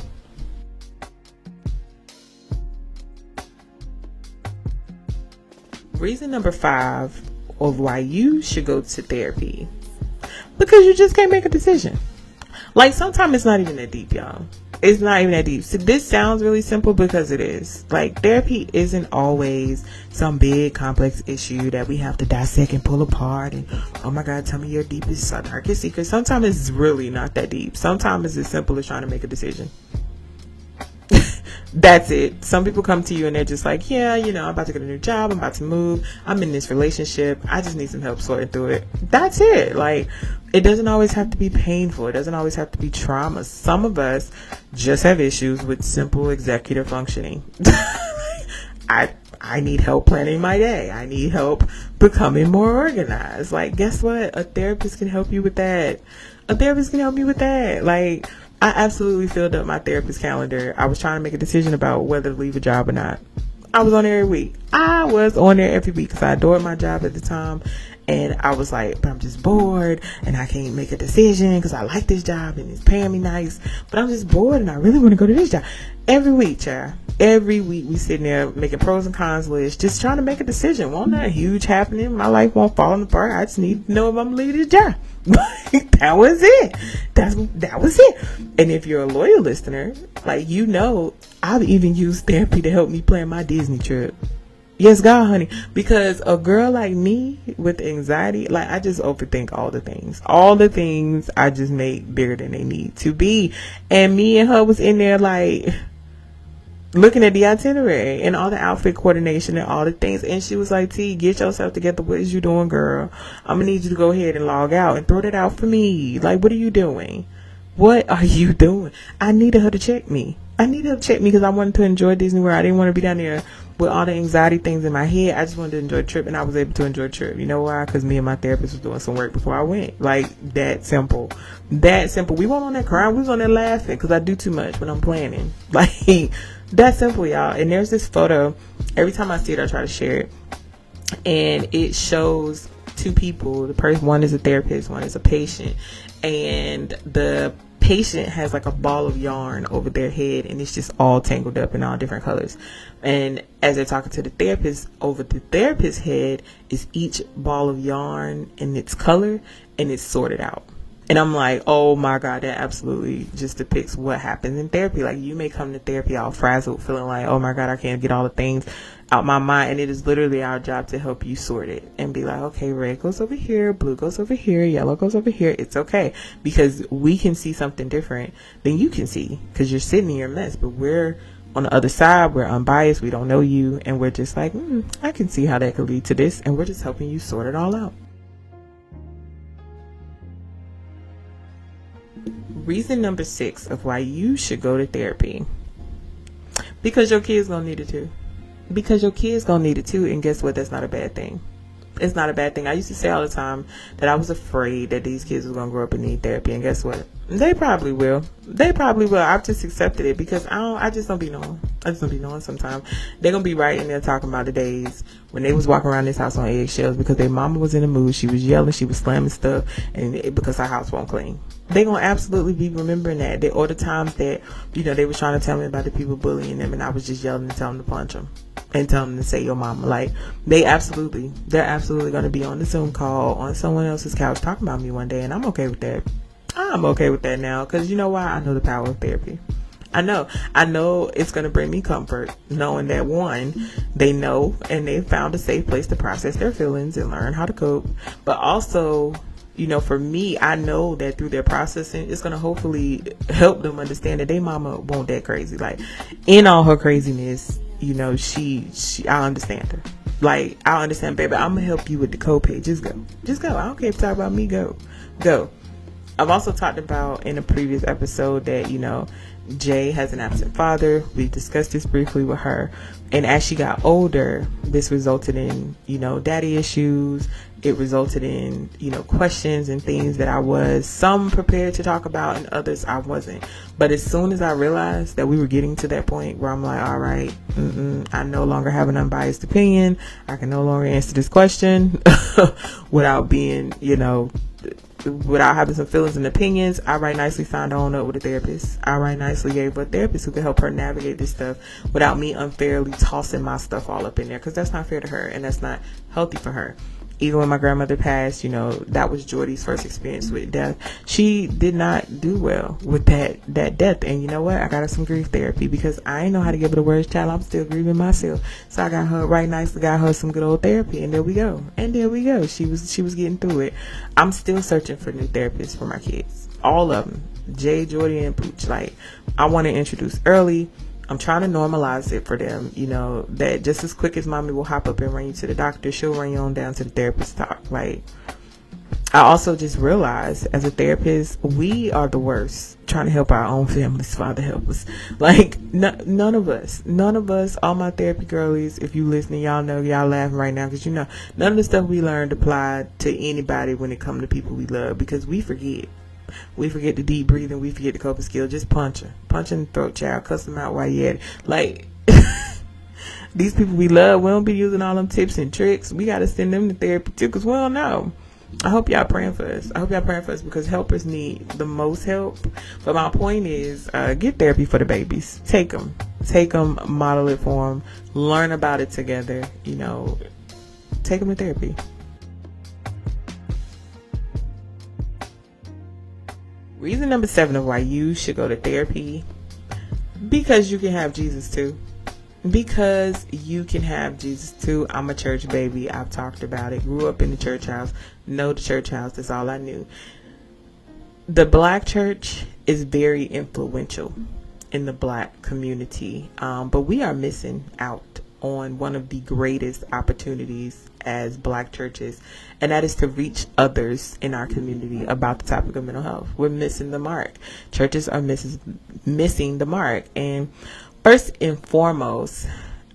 Reason number 5 of why you should go to therapy: because you just can't make a decision. Like, sometimes it's not even that deep, y'all. It's not even that deep. So this sounds really simple because it is. Like, therapy isn't always some big complex issue that we have to dissect and pull apart and, oh my God, tell me your deepest, darkest secret. Sometimes it's really not that deep. Sometimes it's as simple as trying to make a decision. That's it. Some people come to you and they're just like, yeah, I'm about to get a new job. I'm about to move. I'm in this relationship. I just need some help sorting through it. That's it. Like, it doesn't always have to be painful. It doesn't always have to be trauma. Some of us just have issues with simple executive functioning. I need help planning my day. I need help becoming more organized. Like, guess what? A therapist can help you with that. A therapist can help you with that. Like, I absolutely filled up my therapist calendar. I was trying to make a decision about whether to leave a job or not. I was on there every week. I was on there every week because I adored my job at the time. And I was like, but I'm just bored and I can't make a decision because I like this job and it's paying me nice. But I'm just bored and I really want to go to this job. Every week, child. Every week we sitting there making pros and cons lists, just trying to make a decision. Won't that huge happening? My life won't fall apart. I just need to know if I'm going to leave this job. That was it. That was it. And if you're a loyal listener, like, I've even used therapy to help me plan my Disney trip. Yes, God, honey. Because a girl like me with anxiety, like, I just overthink all the things. All the things I just make bigger than they need to be. And me and her was in there, like, looking at the itinerary and all the outfit coordination and all the things. And she was like, T, get yourself together. What is you doing, girl? I'm going to need you to go ahead and log out and throw that out for me. Like, what are you doing? What are you doing? I needed her to check me. I needed her to check me because I wanted to enjoy Disney World. I didn't want to be down there with all the anxiety things in my head. I just wanted to enjoy the trip, and I was able to enjoy the trip. You know why? Because me and my therapist was doing some work before I went. Like, that simple. That simple. We weren't on that crying. We was on there laughing because I do too much when I'm planning. Like, that's simple, y'all. And there's this photo. Every time I see it, I try to share it. And it shows two people. One is a therapist, one is a patient. And the patient has like a ball of yarn over their head, and it's just all tangled up in all different colors. And as they're talking to the therapist, over the therapist's head is each ball of yarn in its color, and it's sorted out. And I'm like, oh my God, that absolutely just depicts what happens in therapy. Like, you may come to therapy all frazzled, feeling like, oh my God, I can't get all the things out my mind. And it is literally our job to help you sort it and be like, okay, red goes over here, blue goes over here, yellow goes over here. It's okay, because we can see something different than you can see because you're sitting in your mess. But we're on the other side, we're unbiased, we don't know you, and we're just like, I can see how that could lead to this, and we're just helping you sort it all out. Reason number 6 of why you should go to therapy. Because your kids gonna need it too. Because your kids gonna need it too, and guess what? That's not a bad thing. It's not a bad thing. I used to say all the time that I was afraid that these kids were gonna grow up and need therapy, and guess what? They probably will. I've just accepted it because I just don't be knowing. Sometimes they're gonna be right in there talking about the days when they was walking around this house on eggshells because their mama was in the mood. She was yelling, she was slamming stuff, and because her house won't clean. They gonna absolutely be remembering that. Or the times that they was trying to tell me about the people bullying them, and I was just yelling and telling them to punch them and tell them to say your mama. Like they're absolutely gonna be on the Zoom call on someone else's couch talking about me one day, and I'm okay with that. I'm okay with that now because you know why? I know the power of therapy. I know it's going to bring me comfort knowing that, one, they know and they found a safe place to process their feelings and learn how to cope. But also, for me, I know that through their processing, it's going to hopefully help them understand that their mama won't that crazy. Like in all her craziness, I understand her. Like, I understand, baby. I'm going to help you with the copay. Just go. I don't care if you talk about me. Go. I've also talked about in a previous episode that, Jay has an absent father. We discussed this briefly with her. And as she got older, this resulted in, daddy issues. It resulted in, questions and things that I was some prepared to talk about and others I wasn't. But as soon as I realized that we were getting to that point where I'm like, all right, I no longer have an unbiased opinion. I can no longer answer this question without being, without having some feelings and opinions. I right nicely signed on up with a therapist. I right nicely gave her a therapist who could help her navigate this stuff without me unfairly tossing my stuff all up in there, because that's not fair to her and that's not healthy for her. Even when my grandmother passed, that was Jordy's first experience with death. She did not do well with that death. And you know what? I got her some grief therapy because I ain't know how to give her the words, child. I'm still grieving myself. So I got her some good old therapy, and there we go. She was getting through it. I'm still searching for new therapists for my kids. All of them. Jay, Jordy, and Pooch. Like, I want to introduce early. I'm trying to normalize it for them, that just as quick as mommy will hop up and run you to the doctor, she'll run you on down to the therapist talk. Like, I also just realized as a therapist, we are the worst trying to help our own families. Father help us. Like, none of us, all my therapy girlies, if you listening, y'all know, y'all laughing right now because none of the stuff we learned applied to anybody when it comes to people we love, because we forget. We forget the deep breathing. We forget the coping skill. Just punch in the throat, child. Cuss them out while you at it. Like, these people we love, we don't be using all them tips and tricks. We got to send them to therapy too, because we don't know. I hope y'all praying for us. Because helpers need the most help. But my point is, get therapy for the babies. Take them, model it for them, learn about it together. Take them to therapy. Reason number 7 of why you should go to therapy: because you can have Jesus too. I'm a church baby. I've talked about it. Grew up in the church house. Know the church house. That's all I knew. The black church is very influential in the black community. But we are missing out on one of the greatest opportunities as black churches, and that is to reach others in our community about the topic of mental health. We're missing the mark. Churches are missing the mark. And first and foremost,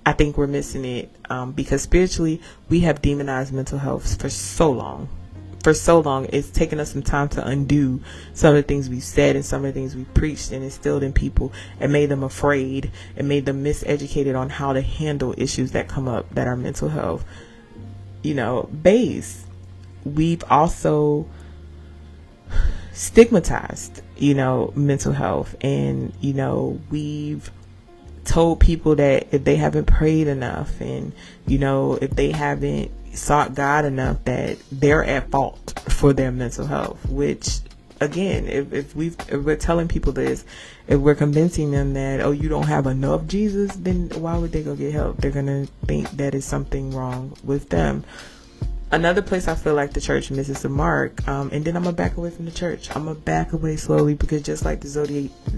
I think we're missing it because spiritually we have demonized mental health for so long. It's taken us some time to undo some of the things we've said and some of the things we preached and instilled in people and made them afraid and made them miseducated on how to handle issues that come up that are mental health, based. We've also stigmatized, mental health, and, we've told people that if they haven't prayed enough and, if they haven't sought God enough, that they're at fault for their mental health, which, again, if we're telling people this, if we're convincing them that, oh, you don't have enough Jesus, then why would they go get help? They're going to think that is something wrong with them. Another place I feel like the church misses the mark, and then I'm going to back away from the church. I'm going to back away slowly, because just like the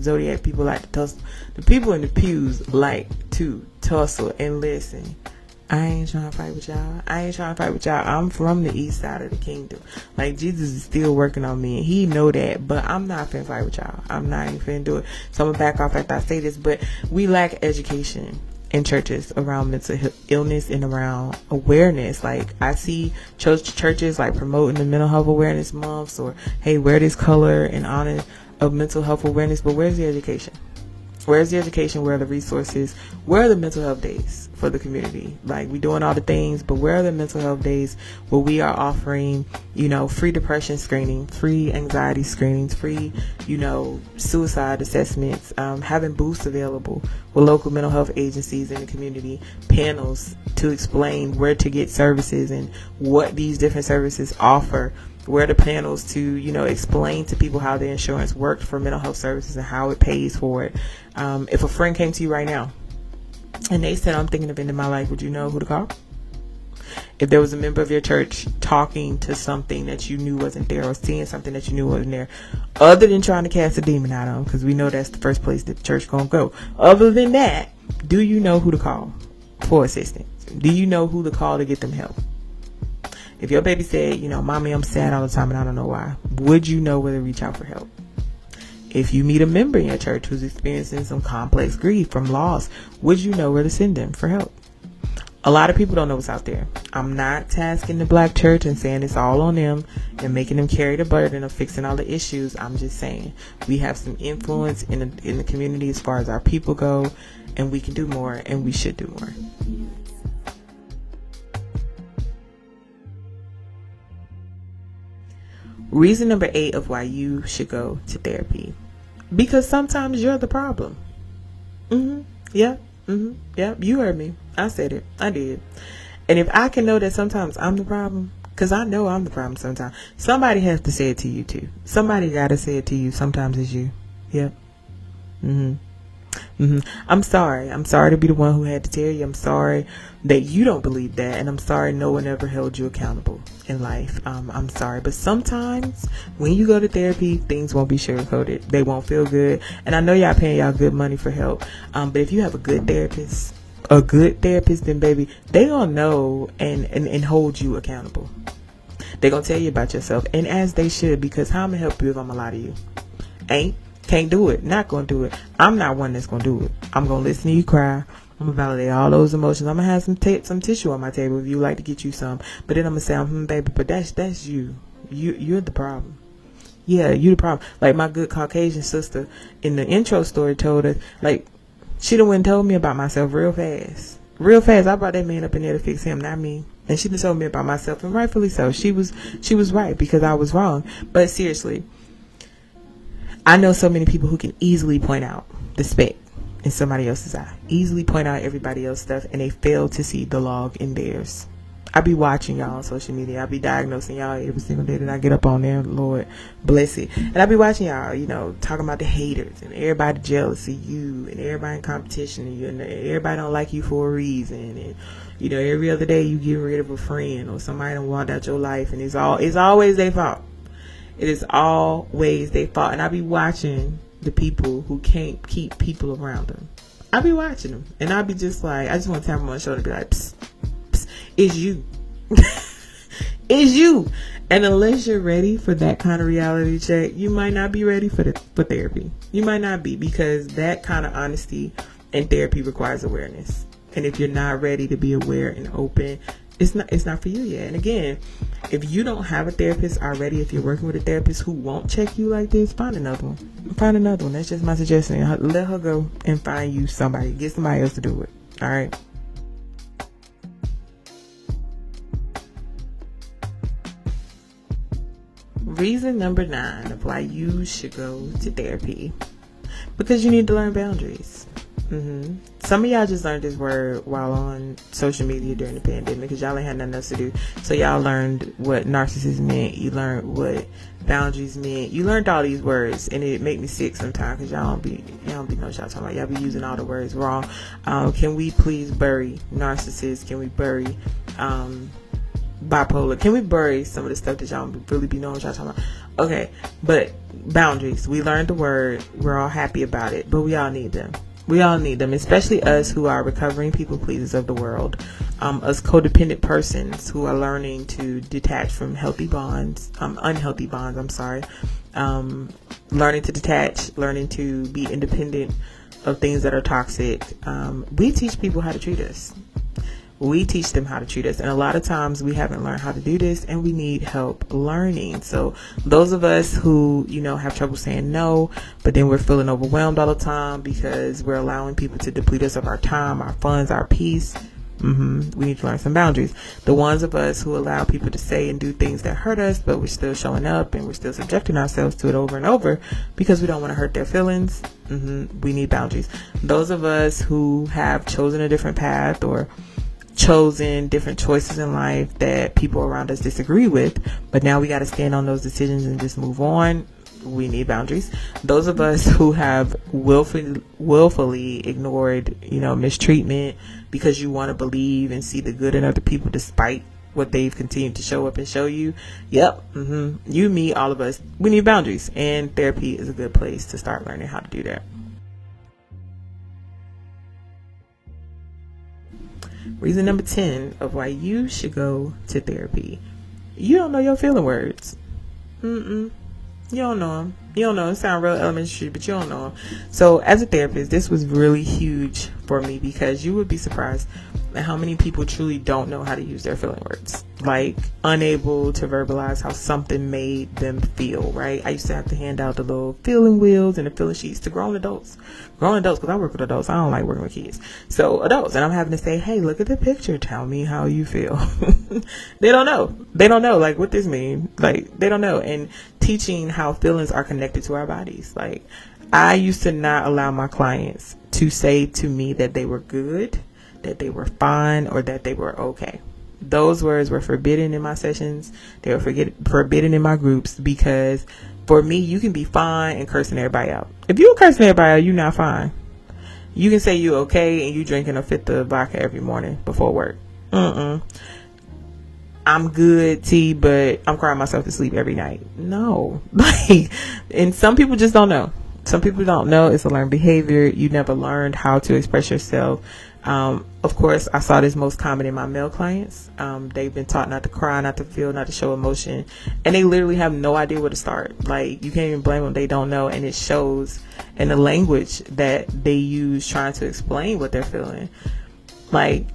Zodiac people like to tussle, the people in the pews like to tussle and listen. I ain't trying to fight with y'all. I'm from the east side of the kingdom. Like, Jesus is still working on me, and he know that, but I'm not finna fight with y'all. I'm not even finna do it. So I'm gonna back off after I say this, but we lack education in churches around mental illness and around awareness. Like, I see churches like promoting the mental health awareness months, or hey, wear this color in honor of mental health awareness, but where's the education? Where's the education? Where are the resources? Where are the mental health days for the community? Like, we doing all the things, but where are the mental health days where we are offering, free depression screening, free anxiety screenings, free, suicide assessments, having booths available with local mental health agencies in the community, panels to explain where to get services and what these different services offer. Where the panels to, explain to people how the insurance worked for mental health services and how it pays for it. If a friend came to you right now and they said, I'm thinking of ending my life, would you know who to call? If there was a member of your church talking to something that you knew wasn't there, or seeing something that you knew wasn't there, other than trying to cast a demon out of them, because we know that's the first place that the church gonna go. Other than that, do you know who to call for assistance? Do you know who to call to get them help? If your baby said, mommy, I'm sad all the time and I don't know why, would you know where to reach out for help? If you meet a member in your church who's experiencing some complex grief from loss, would you know where to send them for help? A lot of people don't know what's out there. I'm not tasking the black church and saying it's all on them and making them carry the burden of fixing all the issues. I'm just saying we have some influence in the community as far as our people go, and we can do more, and we should do more. Reason number 8 of why you should go to therapy. Because sometimes you're the problem. Yeah. You heard me. I said it. I did. And if I can know that sometimes I'm the problem, because I know I'm the problem sometimes, somebody has to say it to you too. Somebody got to say it to you. Sometimes it's you. Yep. I'm sorry. I'm sorry to be the one who had to tell you. I'm sorry that you don't believe that. And I'm sorry no one ever held you accountable in life. I'm sorry. But sometimes when you go to therapy, things won't be sugarcoated. They won't feel good. And I know y'all paying y'all good money for help. But if you have a good therapist, then baby, they gonna know and hold you accountable. They gonna tell you about yourself. And as they should, because how am I gonna help you if I'm gonna lie to you? Can't do it. Not gonna do it. I'm not one that's gonna do it. I'm gonna listen to you cry. I'm gonna validate all those emotions. I'm gonna have some tissue on my table if you like to get you some. But then I'm gonna say, baby, but that's you. You're the problem. Yeah, you the problem. Like my good Caucasian sister in the intro story told us, like, she done went and told me about myself real fast. I brought that man up in there to fix him, not me. And she done told me about myself, and rightfully so. She was right, because I was wrong. But seriously, I know so many people who can easily point out the speck in somebody else's eye, easily point out everybody else's stuff, and they fail to see the log in theirs. I be watching y'all on social media. I be diagnosing y'all every single day that I get up on there. Lord bless it. And I be watching y'all, talking about the haters and everybody jealous of you and everybody in competition and you, and everybody don't like you for a reason. And, every other day you get rid of a friend or somebody done walked out your life, and it's always their fault. It is always their fault. And I be watching the people who can't keep people around them. I be watching them. And I be just like, I just want to tap them on the shoulder and be like, psst, psst, it's you. It's you. And unless you're ready for that kind of reality check, you might not be ready for therapy. You might not be, because that kind of honesty and therapy requires awareness. And if you're not ready to be aware and open, it's not for you yet. And again, if you don't have a therapist already, if you're working with a therapist who won't check you like this, find another one. That's just my suggestion. Let her go and find you somebody. Get somebody else to do it. All right. Reason number 9 of why you should go to therapy. Because you need to learn boundaries. Some of y'all just learned this word while on social media during the pandemic, because y'all ain't had nothing else to do. So y'all learned what narcissism meant. You learned what boundaries meant. You learned all these words, and it make me sick sometimes, because y'all don't be know what y'all talking about. Y'all be using all the words wrong. Can we please bury narcissists? Can we bury bipolar? Can we bury some of the stuff that y'all really be knowing what y'all talking about? Okay, but boundaries. We learned the word. We're all happy about it, but we all need them. We all need them, especially us who are recovering people pleasers of the world. Us codependent persons who are learning to detach from unhealthy bonds, learning to detach, learning to be independent of things that are toxic. We teach people how to treat us. We teach them how to treat us. And a lot of times we haven't learned how to do this, and we need help learning. So those of us who, have trouble saying no, but then we're feeling overwhelmed all the time because we're allowing people to deplete us of our time, our funds, our peace. We need to learn some boundaries. The ones of us who allow people to say and do things that hurt us, but we're still showing up and we're still subjecting ourselves to it over and over because we don't want to hurt their feelings. We need boundaries. Those of us who have chosen a different path or chosen different choices in life that people around us disagree with, but now we got to stand on those decisions and just move on. We need boundaries. Those of us who have willfully ignored, mistreatment because you want to believe and see the good in other people despite what they've continued to show up and show you. Yep. You, me, all of us, we need boundaries, and therapy is a good place to start learning how to do that. Reason number 10 of why you should go to therapy. You don't know your feeling words. You don't know them. You don't know. It sounds real elementary, but you don't know them. So as a therapist, this was really huge for me because you would be surprised at how many people truly don't know how to use their feeling words. Like, unable to verbalize how something made them feel, right? I used to have to hand out the little feeling wheels and the feeling sheets to grown adults, because I work with adults. I don't like working with kids. So adults, and I'm having to say, hey, look at the picture. Tell me how you feel. They don't know. They don't know, like, what this means. Like, they don't know. And teaching how feelings are connected to our bodies. Like, I used to not allow my clients to say to me that they were good, that they were fine, or that they were okay. Those words were forbidden in my sessions. They were forbidden in my groups, because for me, you can be fine and cursing everybody out. If you're cursing everybody out, you're not fine. You can say you're okay and you drinking a fifth of vodka every morning before work. I'm good, T, but I'm crying myself to sleep every night. No. And some people just don't know. Some people don't know. It's a learned behavior. You never learned how to express yourself. Of course, I saw this most common in my male clients. They've been taught not to cry, not to feel, not to show emotion, and they literally have no idea where to start. Like, you can't even blame them. They don't know, and it shows in the language that they use trying to explain what they're feeling. Like,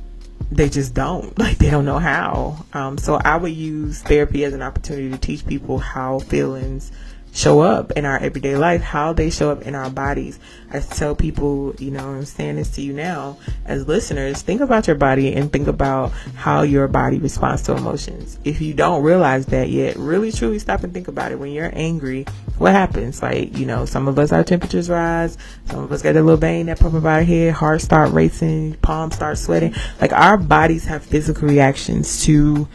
they just don't. Like, they don't know how. So I would use therapy as an opportunity to teach people how feelings show up in our everyday life, how they show up in our bodies. I tell people, I'm saying this to you now as listeners, think about your body and think about how your body responds to emotions. If you don't realize that yet, really truly stop and think about it. When you're angry, what happens? Like, some of us, our temperatures rise, some of us get a little vein that pop up our head, heart start racing, palms start sweating. Like, our bodies have physical reactions to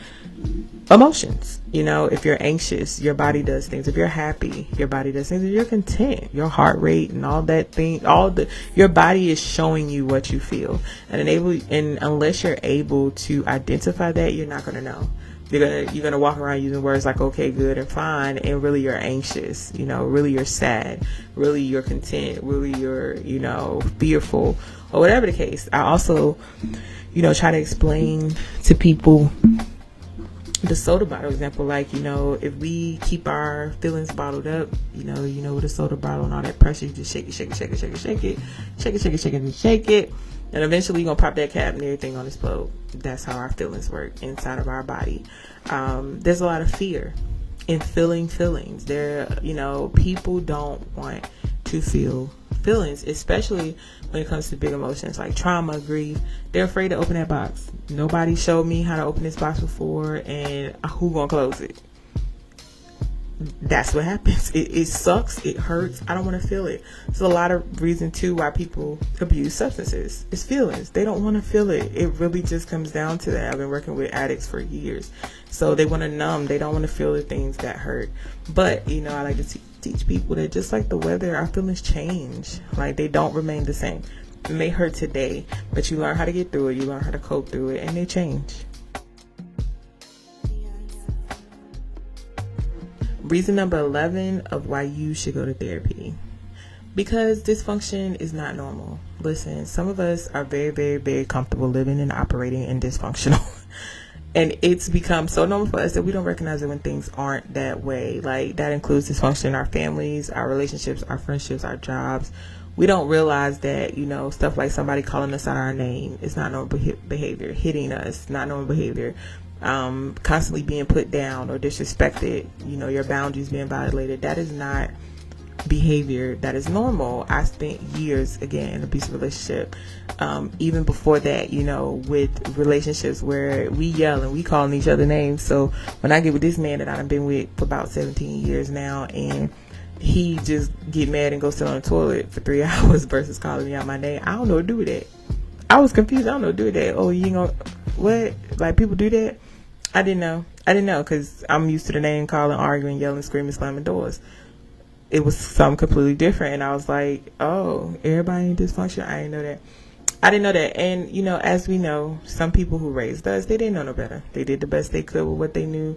emotions. If you're anxious, your body does things. If you're happy, your body does things. If you're content, your heart rate and all that thing, your body is showing you what you feel. And unless you're able to identify that, you're not going to know. You're gonna walk around using words like okay, good, and fine, and really you're anxious. Really you're sad. Really you're content. Really you're fearful, or whatever the case. I also try to explain to people the soda bottle example. Like, if we keep our feelings bottled up, with a soda bottle and all that pressure, you just shake it, and eventually you're gonna pop that cap and everything gonna explode. That's how our feelings work inside of our body. There's a lot of fear in feeling feelings. People don't want to feel feelings, especially when it comes to big emotions like trauma, grief. They're afraid to open that box. Nobody showed me how to open this box before, and who gonna close it? That's what happens. It sucks. It hurts. I don't want to feel it. There's a lot of reason too why people abuse substances. It's feelings. They don't want to feel it. It really just comes down to that. I've been working with addicts for years, so they want to numb. They don't want to feel the things that hurt. But I like to teach people that just like the weather, our feelings change. Like, they don't remain the same. It may hurt today, but you learn how to get through it. You learn how to cope through it, and they change. Reason number 11 of why you should go to therapy. Because dysfunction is not normal. Listen, some of us are very, very, very comfortable living and operating in dysfunctional. And it's become so normal for us that we don't recognize it when things aren't that way. Like, that includes dysfunction in our families, our relationships, our friendships, our jobs. We don't realize that, stuff like somebody calling us out our name is not normal behavior. Hitting us, not normal behavior. Constantly being put down or disrespected, your boundaries being violated. That is not behavior that is normal. I spent years, again, in an abusive relationship. Even before that, with relationships where we yell and we calling each other names. So when I get with this man that I've been with for about 17 years now, and he just get mad and go sit on the toilet for 3 hours versus calling me out my name, I don't know what to do with that. I was confused. I don't know what to do with that. Oh, you ain't gonna, what? Like, people do that? I didn't know because I'm used to the name calling, arguing, yelling, screaming, slamming doors. It was something completely different, and I was like, oh, everybody in dysfunction? I didn't know that. And as we know, some people who raised us, they didn't know no better. They did the best they could with what they knew.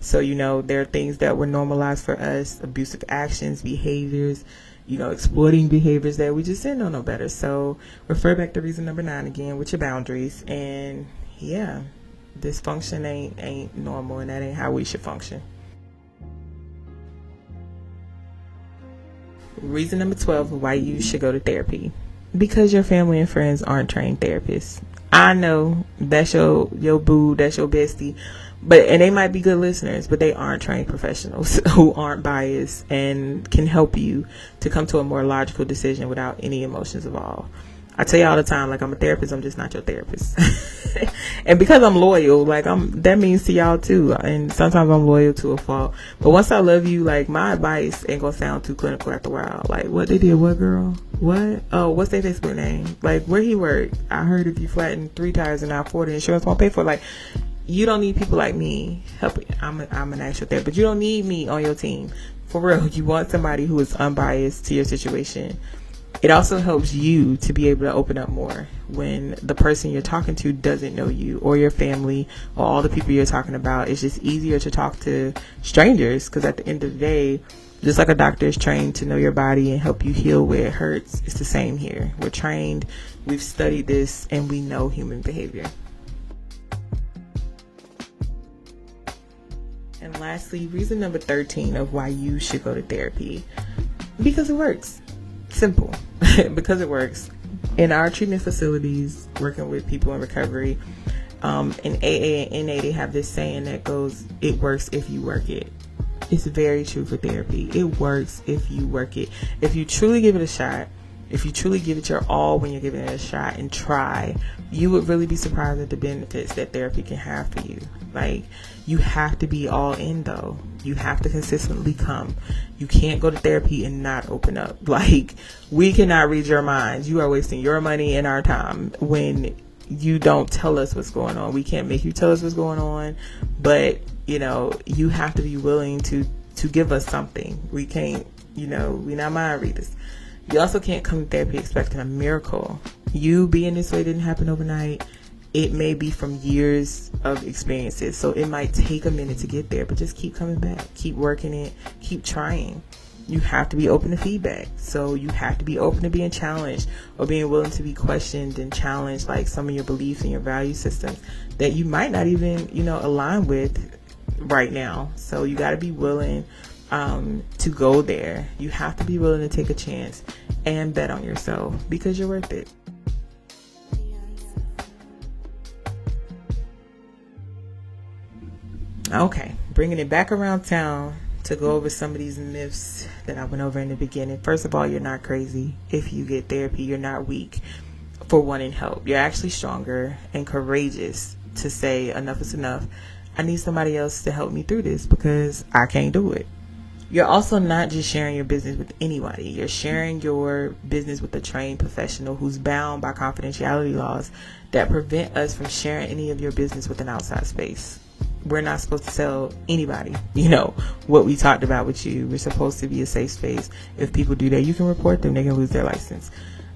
So there are things that were normalized for us, abusive actions, behaviors, exploiting behaviors that we just didn't know no better. So refer back to reason number 9 again with your boundaries. And yeah, dysfunction ain't normal, and that ain't how we should function. Reason number 12 why you should go to therapy. Because your family and friends aren't trained therapists. I know that's your boo, that's your bestie, and they might be good listeners, but they aren't trained professionals who aren't biased and can help you to come to a more logical decision without any emotions involved. I tell you all the time, like, I'm a therapist, I'm just not your therapist. And because I'm loyal, like, that means to y'all too. And sometimes I'm loyal to a fault. But once I love you, like, my advice ain't gonna sound too clinical after a while. Like, what they did, what, girl? What? Oh, what's their Facebook name? Like, where he work? I heard if you flatten 3 tires and now 40, insurance won't pay for it. Like, you don't need people like me helping. I'm an actual therapist, but you don't need me on your team. For real, you want somebody who is unbiased to your situation. It also helps you to be able to open up more when the person you're talking to doesn't know you or your family or all the people you're talking about. It's just easier to talk to strangers because at the end of the day, just like a doctor is trained to know your body and help you heal where it hurts, it's the same here. We're trained, we've studied this, and we know human behavior. And lastly, reason number 13 of why you should go to therapy. Because it works. Simple. Because it works. In our treatment facilities, working with people in recovery, in AA and NA, they have this saying that goes, it works if you work it. It's very true for therapy. It works if you work it. If you truly give it a shot, if you truly give it your all when you're giving it a shot and try, you would really be surprised at the benefits that therapy can have for you. Like, you have to be all in though. You have to consistently come. You can't go to therapy and not open up. Like, we cannot read your minds. You are wasting your money and our time when you don't tell us what's going on. We can't make you tell us what's going on, but you have to be willing to give us something. We can't, we're not mind readers. You also can't come to therapy expecting a miracle. You being this way didn't happen overnight. It may be from years of experiences. So it might take a minute to get there, but just keep coming back. Keep working it. Keep trying. You have to be open to feedback. So you have to be open to being challenged or being willing to be questioned and challenged, like some of your beliefs and your value systems that you might not even, align with right now. So you got to be willing to go there. You have to be willing to take a chance and bet on yourself because you're worth it. Okay, bringing it back around town to go over some of these myths that I went over in the beginning. First of all, you're not crazy if you get therapy. You're not weak for wanting help. You're actually stronger and courageous to say enough is enough. I need somebody else to help me through this because I can't do it. You're also not just sharing your business with anybody. You're sharing your business with a trained professional who's bound by confidentiality laws that prevent us from sharing any of your business with an outside space. We're not supposed to tell anybody, what we talked about with you. We're supposed to be a safe space. If people do that, you can report them. They can lose their license.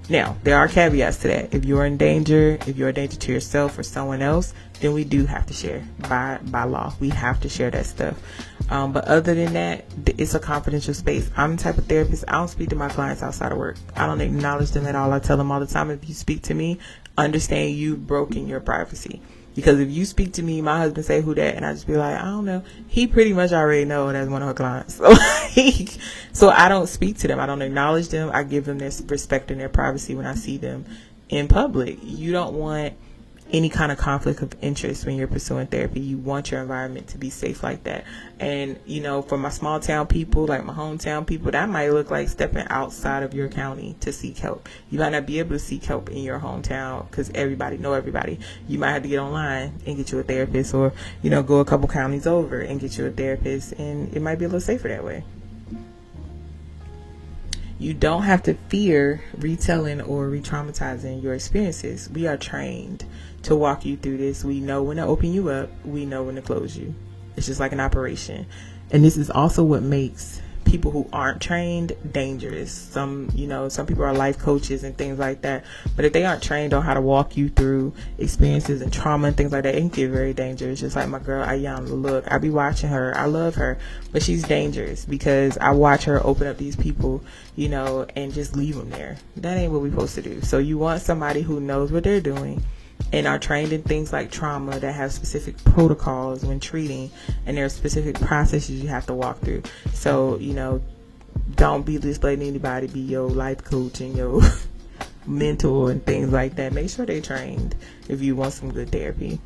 Now, there are caveats to that. If you're in danger, if you're a danger to yourself or someone else, then we do have to share by law. We have to share that stuff. But other than that, it's a confidential space. I'm the type of therapist, I don't speak to my clients outside of work. I don't acknowledge them at all. I tell them all the time, if you speak to me, understand you've broken your privacy. Because if you speak to me, my husband say, who that? And I just be like, I don't know. He pretty much already know that's one of her clients. So I don't speak to them. I don't acknowledge them. I give them their respect and their privacy when I see them in public. You don't want any kind of conflict of interest when you're pursuing therapy. You want your environment to be safe like that. And, for my small town people, like my hometown people, that might look like stepping outside of your county to seek help. You might not be able to seek help in your hometown because everybody know everybody. You might have to get online and get you a therapist, or, go a couple counties over and get you a therapist. And it might be a little safer that way. You don't have to fear retelling or re-traumatizing your experiences. We are trained to walk you through this. We know when to open you up. We know when to close you. It's just like an operation. And this is also what makes people who aren't trained dangerous. Some people are life coaches and things like that. But if they aren't trained on how to walk you through experiences and trauma and things like that, it can get very dangerous. Just like my girl Ayana, look, I be watching her. I love her, but she's dangerous because I watch her open up these people, and just leave them there. That ain't what we're supposed to do. So you want somebody who knows what they're doing and are trained in things like trauma, that have specific protocols when treating, and there are specific processes you have to walk through. So, don't be just letting anybody be your life coach and your mentor and things like that. Make sure they're trained if you want some good therapy.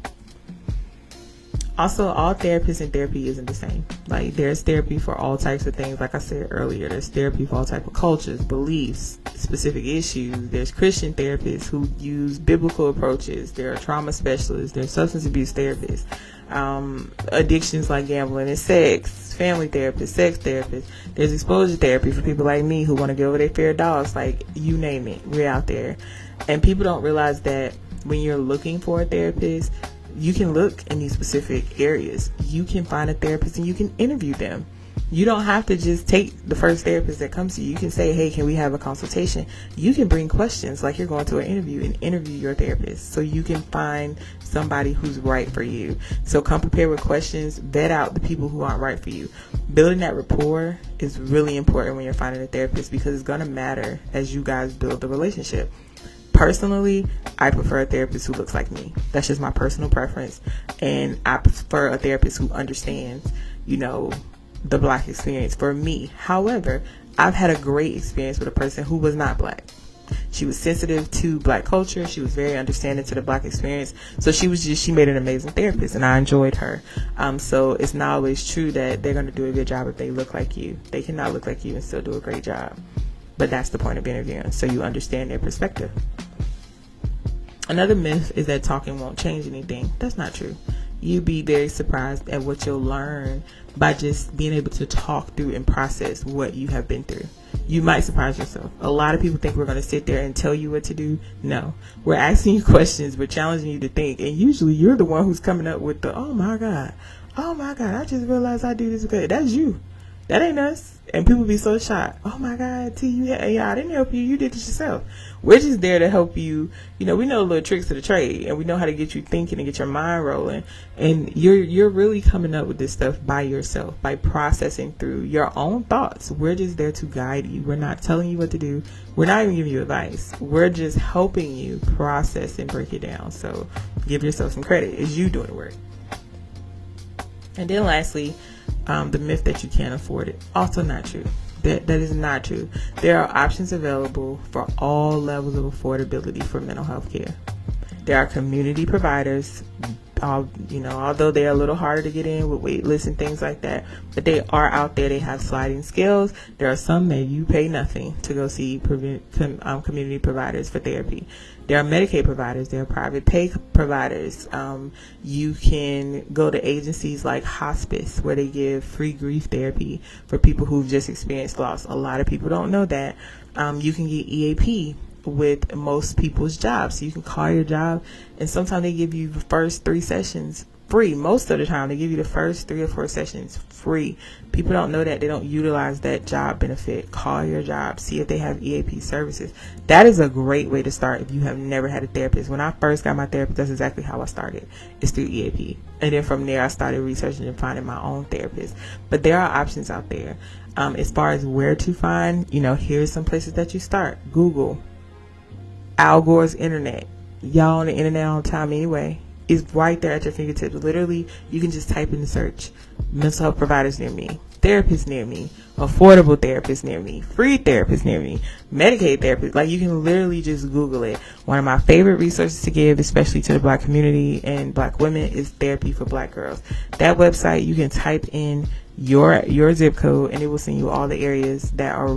Also, all therapists and therapy isn't the same. Like, there's therapy for all types of things. Like I said earlier, there's therapy for all types of cultures, beliefs, specific issues. There's Christian therapists who use biblical approaches. There are trauma specialists. There's substance abuse therapists. Addictions like gambling and sex. Family therapists, sex therapists. There's exposure therapy for people like me who want to get over their fear of dogs. Like, you name it, we're out there. And people don't realize that when you're looking for a therapist, you can look in these specific areas. You can find a therapist and you can interview them. You don't have to just take the first therapist that comes to you. You can say, hey, can we have a consultation? You can bring questions like you're going to an interview and interview your therapist so you can find somebody who's right for you. So come prepared with questions. Vet out the people who aren't right for you. Building that rapport is really important when you're finding a therapist, because it's going to matter as you guys build the relationship. Personally, I prefer a therapist who looks like me. That's just my personal preference. And I prefer a therapist who understands, the Black experience for me. However, I've had a great experience with a person who was not Black. She was sensitive to Black culture. She was very understanding to the Black experience. So she made an amazing therapist, and I enjoyed her. So it's not always true that they're going to do a good job if they look like you. They cannot look like you and still do a great job. But that's the point of interviewing, so you understand their perspective. Another myth is that talking won't change anything. That's not true. You'd be very surprised at what you'll learn by just being able to talk through and process what you have been through. You might surprise yourself. A lot of people think we're going to sit there and tell you what to do. No. We're asking you questions. We're challenging you to think. And usually you're the one who's coming up with the, oh my God, I just realized I do this good. That's you. That ain't us. And people be so shocked. Oh my God, T, I didn't help you. You did it yourself. We're just there to help you. We know little tricks of the trade, and we know how to get you thinking and get your mind rolling. And you're really coming up with this stuff by yourself, by processing through your own thoughts. We're just there to guide you. We're not telling you what to do. We're not even giving you advice. We're just helping you process and break it down. So give yourself some credit. It's you doing the work. And then lastly, the myth that you can't afford it. Also not true. That is not true. There are options available for all levels of affordability for mental health care. There are community providers, although they're a little harder to get in with wait lists and things like that, but they are out there. They have sliding scales. There are some that you pay nothing to go see community providers for therapy. There are Medicaid providers. There are private pay providers. You can go to agencies like hospice, where they give free grief therapy for people who've just experienced loss. A lot of people don't know that. You can get EAP with most people's jobs. So you can call your job, and sometimes they give you the first 3 sessions free. Most of the time they give you the first 3 or 4 sessions free. People don't know that. They don't utilize that job benefit. Call your job, see if they have EAP services. That is a great way to start if you have never had a therapist. When I first got my therapist, that's exactly how I started. It's through EAP. And then from there I started researching and finding my own therapist. But there are options out there. As far as where to find, here's some places that you start. Google, Al Gore's internet. Y'all on the internet all the time anyway. It's right there at your fingertips. Literally, you can just type in the search. Mental health providers near me. Therapists near me. Affordable therapists near me. Free therapists near me. Medicaid therapists. Like, you can literally just Google it. One of my favorite resources to give, especially to the Black community and Black women, is Therapy for Black Girls. That website, you can type in your zip code and it will send you all the areas that are,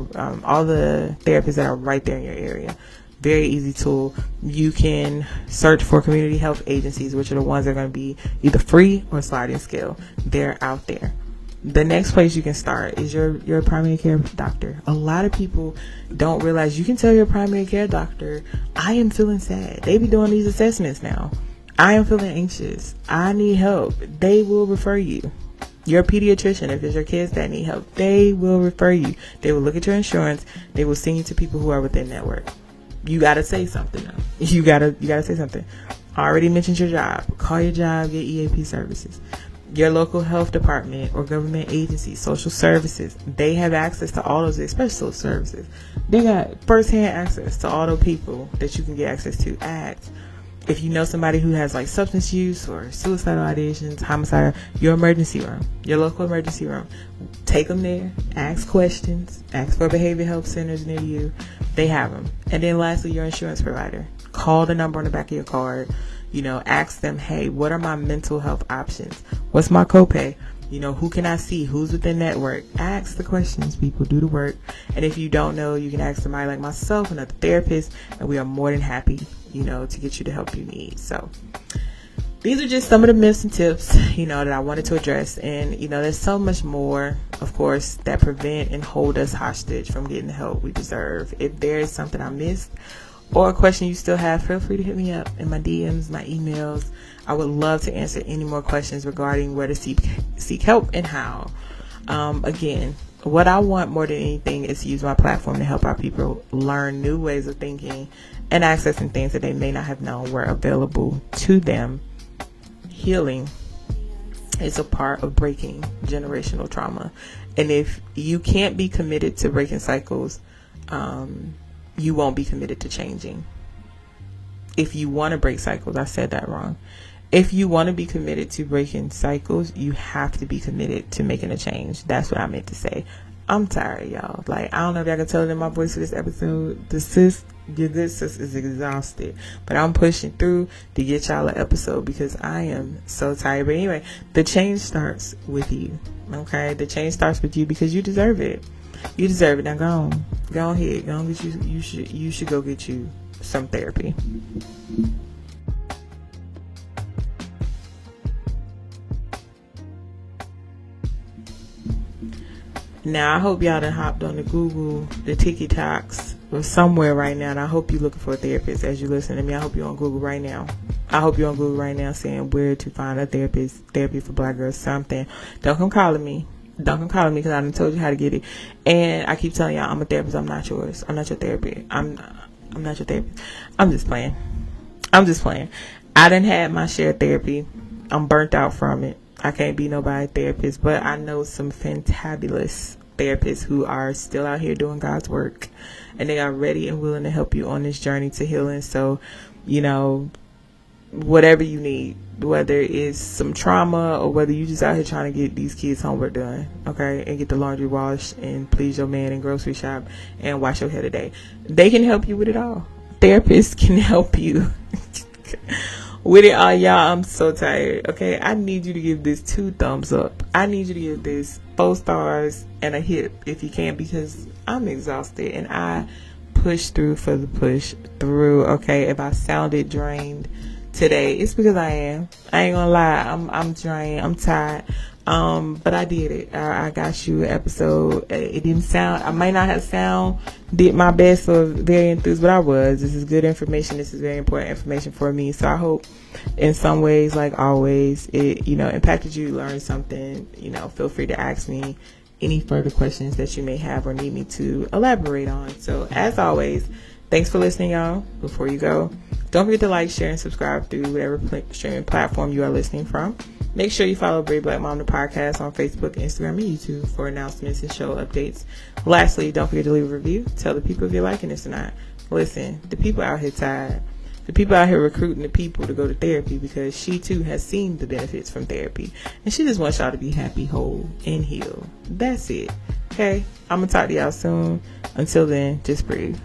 all the therapists that are right there in your area. Very easy tool. You can search for community health agencies, which are the ones that are going to be either free or sliding scale. They're out there. The next place you can start is your primary care doctor. A lot of people don't realize you can tell your primary care doctor, I am feeling sad. They be doing these assessments now. I am feeling anxious. I need help. They will refer you. Your pediatrician, if it's your kids that need help, they will refer you. They will look at your insurance. They will send you to people who are within network. You gotta say something though. You gotta say something. I already mentioned your job. Call your job, get EAP services. Your local health department or government agency, social services, they have access to all those, especially social services. They got first-hand access to all those people that you can get access to. Act. If you know somebody who has like substance use or suicidal ideations, homicide, your emergency room, your local emergency room, take them there, ask questions, ask for behavioral health centers near you. They have them. And then lastly, your insurance provider. Call the number on the back of your card. Ask them, hey, what are my mental health options? What's my copay? Who can I see? Who's within network? Ask the questions, people. Do the work. And if you don't know, you can ask somebody like myself, another therapist, and we are more than happy, to get you the help you need. So these are just some of the myths and tips, that I wanted to address. And, there's so much more, of course, that prevent and hold us hostage from getting the help we deserve. If there is something I missed or a question you still have, feel free to hit me up in my DMs, my emails. I would love to answer any more questions regarding where to seek help and how. Again, what I want more than anything is to use my platform to help our people learn new ways of thinking and accessing things that they may not have known were available to them. Healing is a part of breaking generational trauma. And if you can't be committed to breaking cycles, you won't be committed to changing. If you want to break cycles, I said that wrong. If you want to be committed to breaking cycles, you have to be committed to making a change. That's what I meant to say. I'm tired, y'all. Like, I don't know if y'all can tell it in my voice for this episode. Your good sis is exhausted. But I'm pushing through to get y'all an episode because I am so tired. But anyway, the change starts with you. Okay? The change starts with you because you deserve it. You deserve it. Now go on. Go ahead. Go on, get you should go get you some therapy. Now, I hope y'all done hopped on the Google, the TikToks, or somewhere right now. And I hope you're looking for a therapist as you listen to me. I hope you're on Google right now. I hope you're on Google right now saying where to find a therapist, Therapy for Black Girls, something. Don't come calling me. Don't come calling me because I done told you how to get it. And I keep telling y'all, I'm a therapist. I'm not yours. I'm not your therapist. I'm not your therapist. I'm just playing. I done had my share of therapy. I'm burnt out from it. I can't be nobody's therapist, but I know some fantabulous therapists who are still out here doing God's work, and they are ready and willing to help you on this journey to healing. So, whatever you need, whether it's some trauma or whether you just out here trying to get these kids' homework done, okay, and get the laundry washed and please your man and grocery shop and wash your hair today, they can help you with it all. Therapists can help you with it all, y'all. I'm so tired. Okay, I need you to give this 2 thumbs up. I need you to give this 4 stars and a hip if you can, because I'm exhausted and I push through for the push through. Okay, if I sounded drained today, it's because I am. I ain't gonna lie. I'm drained. I'm tired. But I did it. I got you an episode. It didn't sound, I might not have did my best or very enthused, but I was. This is good information. This is very important information for me. So I hope in some ways, like always, it, impacted you, learned something. Feel free to ask me any further questions that you may have or need me to elaborate on. So as always, thanks for listening, y'all. Before you go, don't forget to like, share, and subscribe through whatever streaming platform you are listening from. Make sure you follow Brave Black Mom, the podcast, on Facebook, Instagram, and YouTube for announcements and show updates. Lastly, don't forget to leave a review. Tell the people if you're liking this or not. Listen, the people out here tired. The people out here recruiting the people to go to therapy because she too has seen the benefits from therapy. And she just wants y'all to be happy, whole, and healed. That's it. Okay? I'm going to talk to y'all soon. Until then, just breathe.